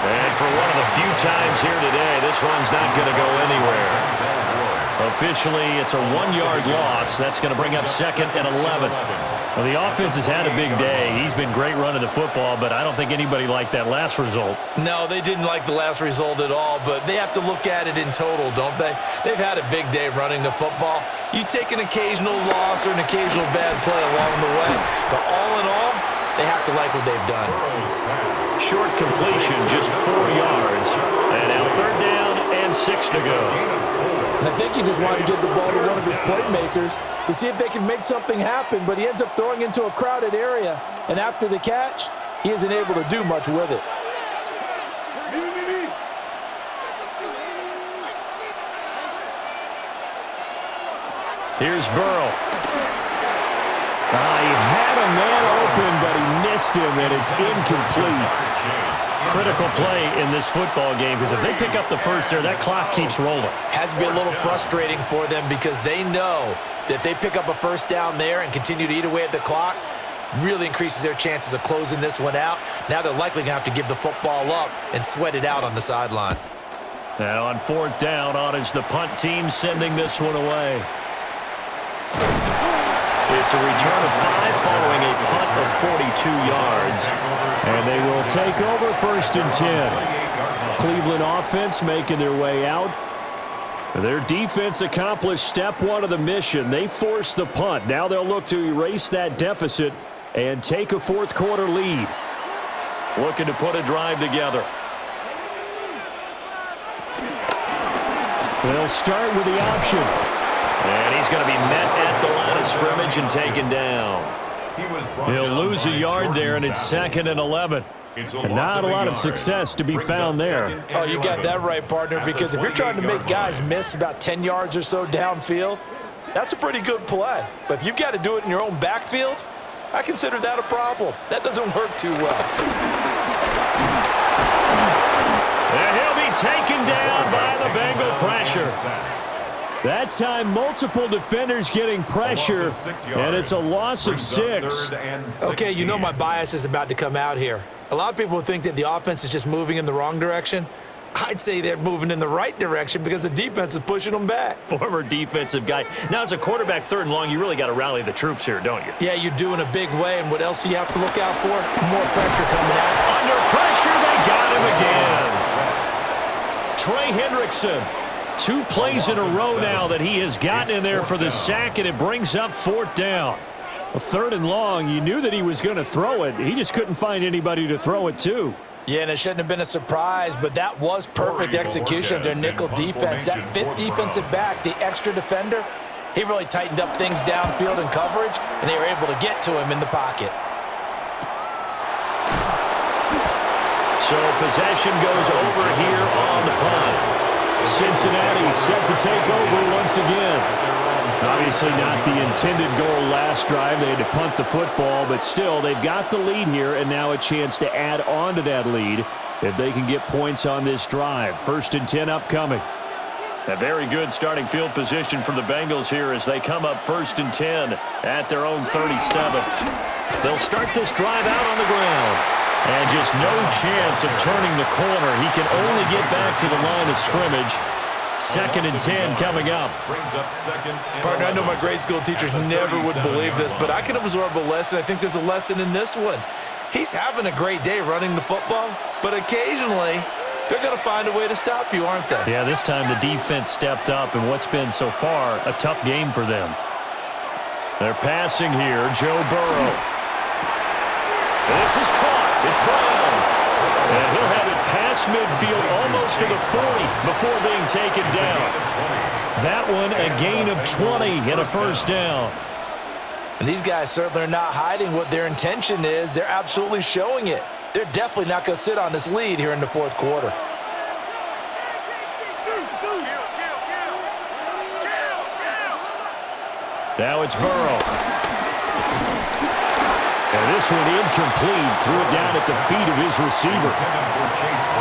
And for one of the few times here today, this run's not going to go anywhere. Officially, it's a 1-yard loss. That's going to bring up 2nd and 11. Well, the offense has had a big day. He's been great running the football, but I don't think anybody liked that last result. No, they didn't like the last result at all, but they have to look at it in total, don't they? They've had a big day running the football. You take an occasional loss or an occasional bad play along the way, but all in all, they have to like what they've done. Short completion, just 4 yards. And now 3rd down and 6 to go. And I think he just wanted to give the ball to one of his playmakers to see if they can make something happen, but he ends up throwing into a crowded area. And after the catch, he isn't able to do much with it. Here's Burrow. He had a man open, but he missed him, and it's incomplete. Critical play in this football game, because if they pick up the first there, that clock keeps rolling. Has to be a little frustrating for them because they know that they pick up a first down there and continue to eat away at the clock, really increases their chances of closing this one out. Now they're likely going to have to give the football up and sweat it out on the sideline. And on 4th down, on is the punt team sending this one away. It's a return of 5 following a punt of 42 yards. And they will take over 1st and 10. Cleveland offense making their way out. Their defense accomplished step 1 of the mission. They forced the punt. Now they'll look to erase that deficit and take a 4th quarter lead. Looking to put a drive together. They'll start with the option. And he's going to be met at the line of scrimmage and taken down. He'll lose a yard there, and it's 2nd and 11. And not a lot of success to be found there. Oh, you got that right, partner, because if you're trying to make guys miss about 10 yards or so downfield, that's a pretty good play. But if you've got to do it in your own backfield, I consider that a problem. That doesn't work too well. And he'll be taken down by the Bengal pressure. That time, multiple defenders getting pressure, and it's a loss of 6. Okay, you know my bias is about to come out here. A lot of people think that the offense is just moving in the wrong direction. I'd say they're moving in the right direction because the defense is pushing them back. Former defensive guy. Now, as a quarterback, 3rd and long, you really got to rally the troops here, don't you? Yeah, you do in a big way, and what else do you have to look out for? More pressure coming at. Under pressure, they got him again. Trey Hendrickson. 2 plays in a row now that he has gotten in there for the sack, and it brings up 4th down. A 3rd and long, you knew that he was going to throw it. He just couldn't find anybody to throw it to. Yeah, and it shouldn't have been a surprise, but that was perfect execution of their nickel defense. That 5th defensive back, the extra defender, he really tightened up things downfield in coverage, and they were able to get to him in the pocket. So possession goes over here on the punt. Cincinnati set to take over once again. Obviously not the intended goal last drive. They had to punt the football, but still, they've got the lead here, and now a chance to add on to that lead if they can get points on this drive. 1st and 10 upcoming. A very good starting field position for the Bengals here as they come up 1st and 10 at their own 37. They'll start this drive out on the ground. And just no chance of turning the corner. He can only get back to the line of scrimmage. 2nd and 10 coming up. Partner, I know my grade school teachers never would believe this, but I can absorb a lesson. I think there's a lesson in this one. He's having a great day running the football, but occasionally they're going to find a way to stop you, aren't they? Yeah, this time the defense stepped up in what's been so far a tough game for them. They're passing here. Joe Burrow. This is caught. It's Brown. And he'll have it past midfield almost to the 40 before being taken down. That one a gain of 20 and a 1st down. And these guys certainly are not hiding what their intention is. They're absolutely showing it. They're definitely not going to sit on this lead here in the 4th quarter. Now it's Burrow. And this one incomplete. Threw it down at the feet of his receiver.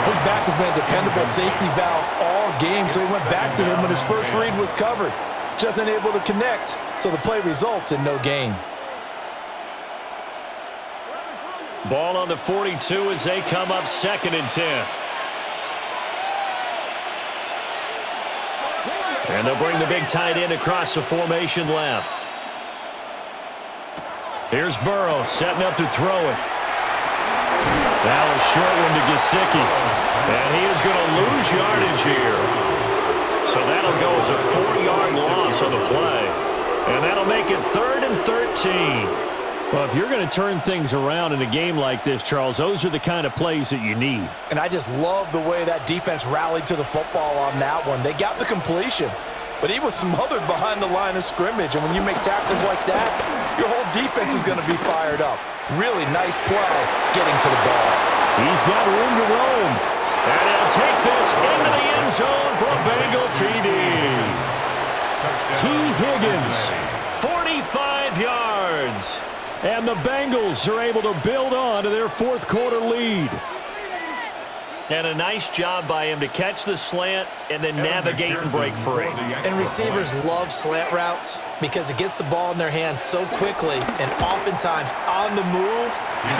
His back has been a dependable safety valve all game, so he went back to him when his first read was covered. Just unable to connect, so the play results in no gain. Ball on the 42 as they come up 2nd and 10. And they'll bring the big tight end across the formation left. Here's Burrow setting up to throw it. Now a short one to Gesicki. And he is going to lose yardage here. So that'll go as a 4-yard loss on the play. And that'll make it 3rd and 13. Well, if you're going to turn things around in a game like this, Charles, those are the kind of plays that you need. And I just love the way that defense rallied to the football on that one. They got the completion, but he was smothered behind the line of scrimmage. And when you make tackles like that, your whole defense is going to be fired up. Really nice play getting to the ball. He's got room to roam. And he'll take this into the end zone for a Bengal TD. T. Higgins, 45 yards. And the Bengals are able to build on to their 4th quarter lead. And a nice job by him to catch the slant and then navigate and break free. And receivers love slant routes because it gets the ball in their hands so quickly and oftentimes on the move.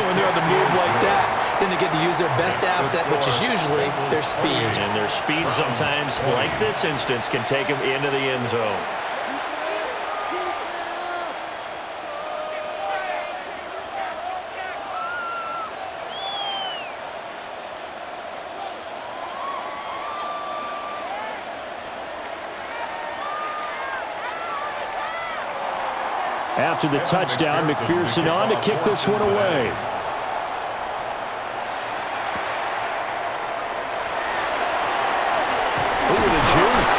When they're on the move like that, then they get to use their best asset, which is usually their speed. And their speed sometimes, like this instance, can take them into the end zone. After the touchdown, McPherson on to kick this one away. Ooh, the juke.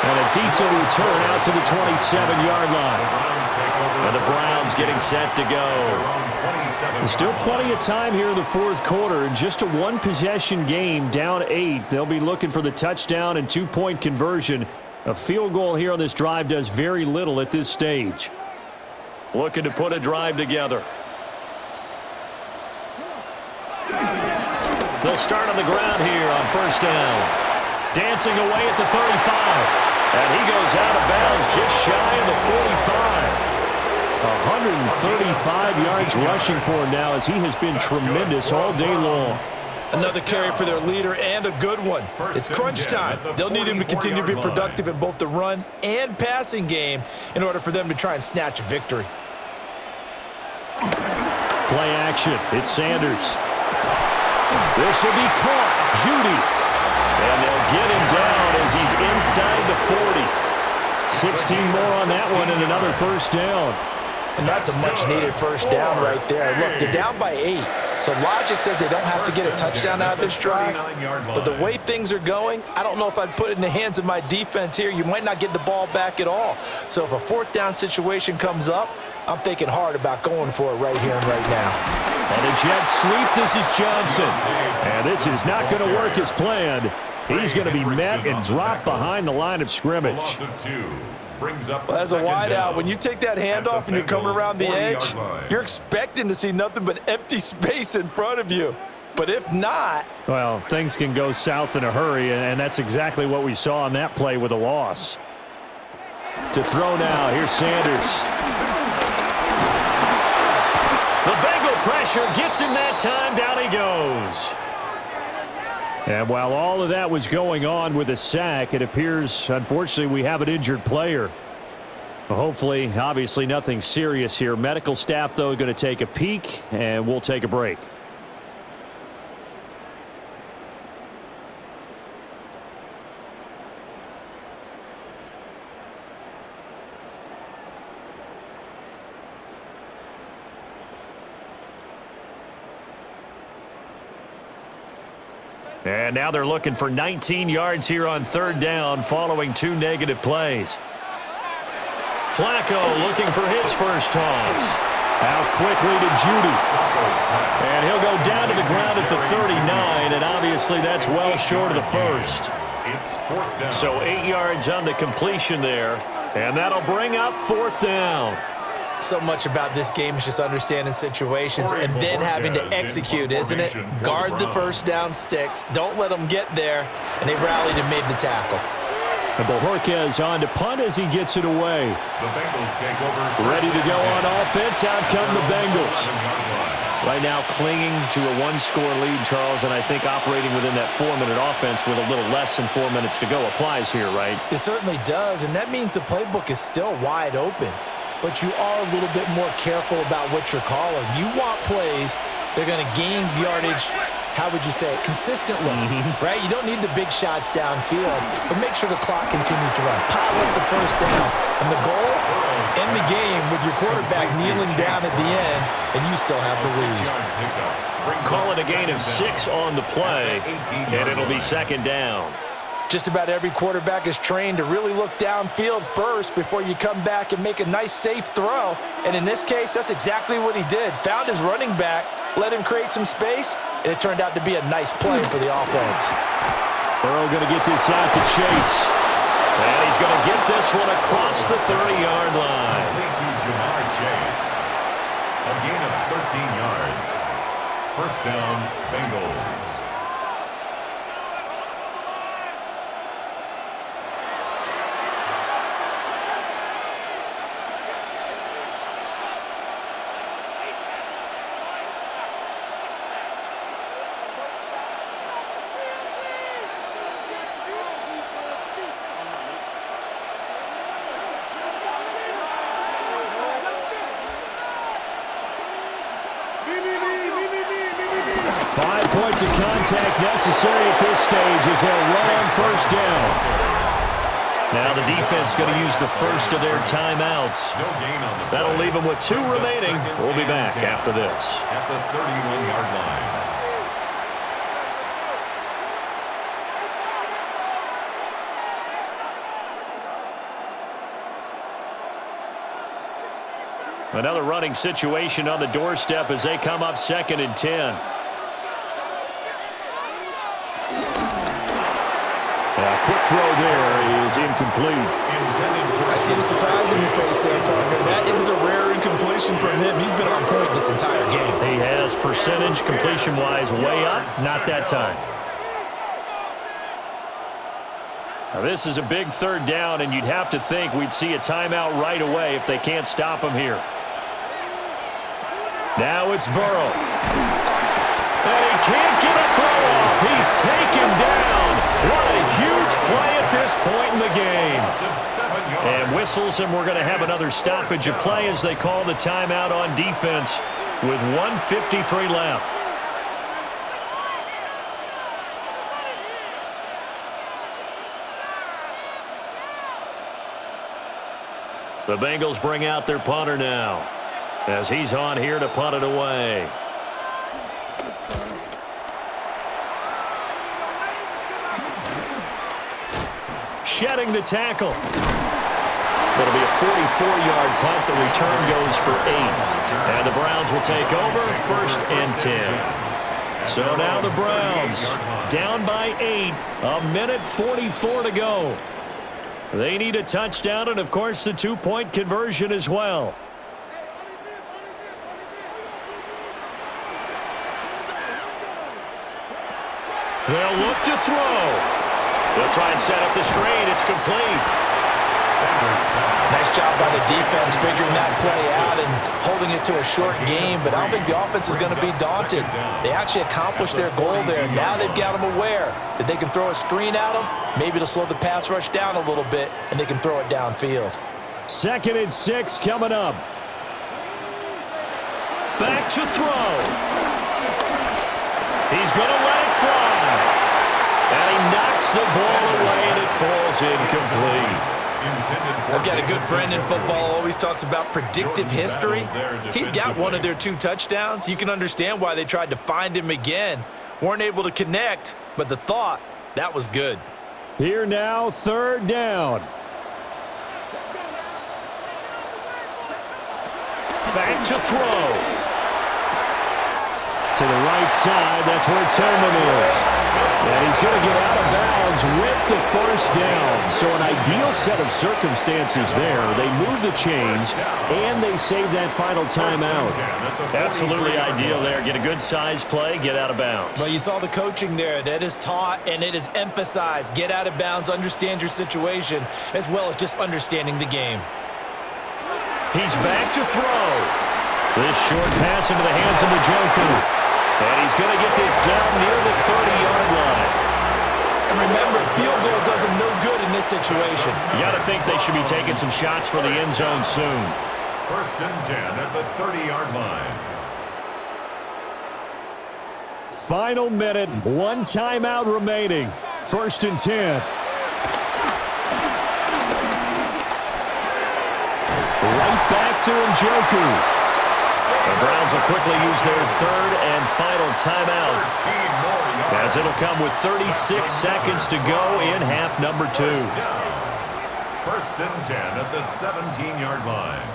And a decent return out to the 27-yard line. And the Browns getting set to go. There's still plenty of time here in the fourth quarter. In just a one-possession game, down 8. They'll be looking for the touchdown and two-point conversion. A field goal here on this drive does very little at this stage. Looking to put a drive together. They'll start on the ground here on first down. Dancing away at the 35. And he goes out of bounds just shy of the 45. 135 yards rushing for him now, as he has been tremendous all day long. Another carry for their leader, and a good one. It's crunch time. They'll need him to continue to be productive in both the run and passing game in order for them to try and snatch a victory. Play action. It's Sanders. This will be caught. Judy. And they'll get him down as he's inside the 40. 16 more on that one and another first down. And that's a much-needed first down right there. Look, they're down by 8. So logic says they don't have to get a touchdown out of this drive. But the way things are going, I don't know if I'd put it in the hands of my defense here. You might not get the ball back at all. So if a fourth down situation comes up, I'm thinking hard about going for it right here and right now. On a jet sweep, this is Johnson. And this is not going to work as planned. He's going to be met and dropped behind the line of scrimmage. Well, as a wideout, when you take that handoff and you're coming around the edge, you're expecting to see nothing but empty space in front of you. But if not... well, things can go south in a hurry, and that's exactly what we saw on that play with a loss. To throw now, here's Sanders. The Bengal pressure gets him that time. Down he goes. And while all of that was going on with a sack, it appears, unfortunately, we have an injured player. Hopefully, obviously, nothing serious here. Medical staff, though, going to take a peek, and we'll take a break. And now they're looking for 19 yards here on third down following 2 negative plays. Flacco looking for his first toss. Out quickly to Judy. And he'll go down to the ground at the 39, and obviously that's well short of the first. So 8 yards on the completion there, and that'll bring up fourth down. So much about this game is just understanding situations and then having to execute, isn't it? Guard the first down sticks. Don't let them get there. And they rallied and made the tackle. And Bojorquez on to punt as he gets it away. The Bengals take over. Ready to go on offense. Out come the Bengals. Right now clinging to a one-score lead, Charles, and I think operating within that 4-minute offense with a little less than 4 minutes to go applies here, right? It certainly does, and that means the playbook is still wide open. But you are a little bit more careful about what you're calling. You want plays that are going to gain yardage, how would you say it, consistently, right? You don't need the big shots downfield, but make sure the clock continues to run. Pile up the first down. And the goal, end the game with your quarterback kneeling down at the end, and you still have the lead. Call it a gain of 6 on the play, and it'll be second down. Just about every quarterback is trained to really look downfield first before you come back and make a nice, safe throw. And in this case, that's exactly what he did. Found his running back, let him create some space, and it turned out to be a nice play for the offense. Burrow going to get this out to Chase. And he's going to get this one across the 30-yard line. To Jamar Chase. A gain of 13 yards. First down, Bengals. Points of contact necessary at this stage as they'll run on first down. Now the defense going to use the first of their timeouts. That'll leave them with 2 remaining. We'll be back after this. At the 31-yard line. Another running situation on the doorstep as they come up 2nd and 10. A quick throw there is incomplete. I see the surprise in your face there, partner. That is a rare incompletion from him. He's been on point this entire game. He has percentage completion-wise way up. Not that time. Now, this is a big 3rd down, and you'd have to think we'd see a timeout right away if they can't stop him here. Now it's Burrow. And he can't get a throw off. He's taken down. What a huge play at this point in the game. And whistles, and we're going to have another stoppage of play as they call the timeout on defense with 1:53 left. The Bengals bring out their punter now as he's on here to punt it away. Shedding the tackle. It'll be a 44-yard punt. The return goes for 8. And the Browns will take over 1st and 10. So now the Browns down by 8. A minute 44 to go. They need a touchdown and, of course, the 2-point conversion as well. They'll look to throw. They'll try and set up the screen. It's complete. Nice job by the defense figuring that play out and holding it to a short game, but I don't think the offense is going to be daunted. They actually accomplished their goal there. Now they've got them aware that they can throw a screen at them. Maybe to slow the pass rush down a little bit, and they can throw it downfield. 2nd and 6 coming up. Back to throw. He's going to let it fly. And he knocks the ball away, and it falls incomplete. I've got a good friend in football, always talks about predictive history. He's got one of their 2 touchdowns. You can understand why they tried to find him again. Weren't able to connect, but the thought, that was good. Here now, 3rd down. Back to throw. To the right side, that's where Tillman is. And he's going to get out of bounds with the 1st down. So an ideal set of circumstances there. They move the chains, and they save that final timeout. Absolutely ideal there. Get a good size play, get out of bounds. Well, you saw the coaching there. That is taught, and it is emphasized. Get out of bounds, understand your situation, as well as just understanding the game. He's back to throw. This short pass into the hands of Njoku. And he's going to get this down near the 30-yard line. And remember, field goal does him no good in this situation. You got to think they should be taking some shots for the end zone soon. 1st and 10 at the 30-yard line. Final minute, 1 timeout remaining. 1st and 10. Right back to Njoku. The Browns will quickly use their 3rd and final timeout, as it'll come with 36 seconds to go in half number 2. 1st and 10 at the 17-yard line.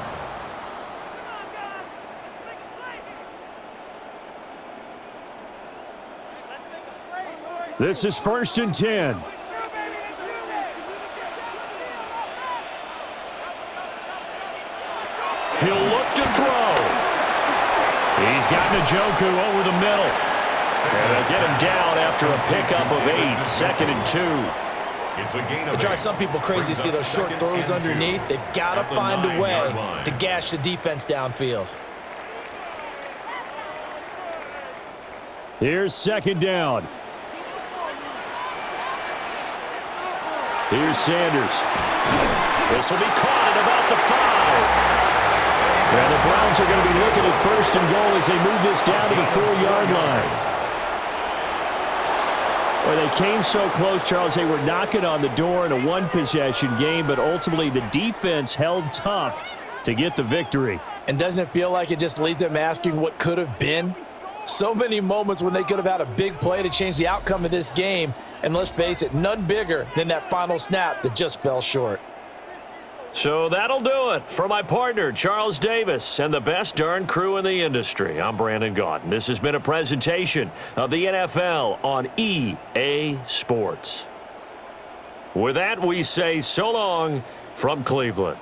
This is 1st and 10. He'll look to throw. He's got Njoku over the middle. And they'll get him down after a pickup of 8, 2nd and 2. It drives some people crazy to see those short throws underneath. They've got to find a way to gash the defense downfield. Here's 2nd down. Here's Sanders. This will be caught at about the 5. And the Browns are going to be looking at 1st and goal as they move this down to the 4-yard line. Well, they came so close, Charles. They were knocking on the door in a 1-possession game, but ultimately the defense held tough to get the victory. And doesn't it feel like it just leaves them asking what could have been? So many moments when they could have had a big play to change the outcome of this game. And let's face it, none bigger than that final snap that just fell short. So that'll do it. For my partner, Charles Davis, and the best darn crew in the industry, I'm Brandon Gaudin. This has been a presentation of the NFL on EA Sports. With that, we say so long from Cleveland.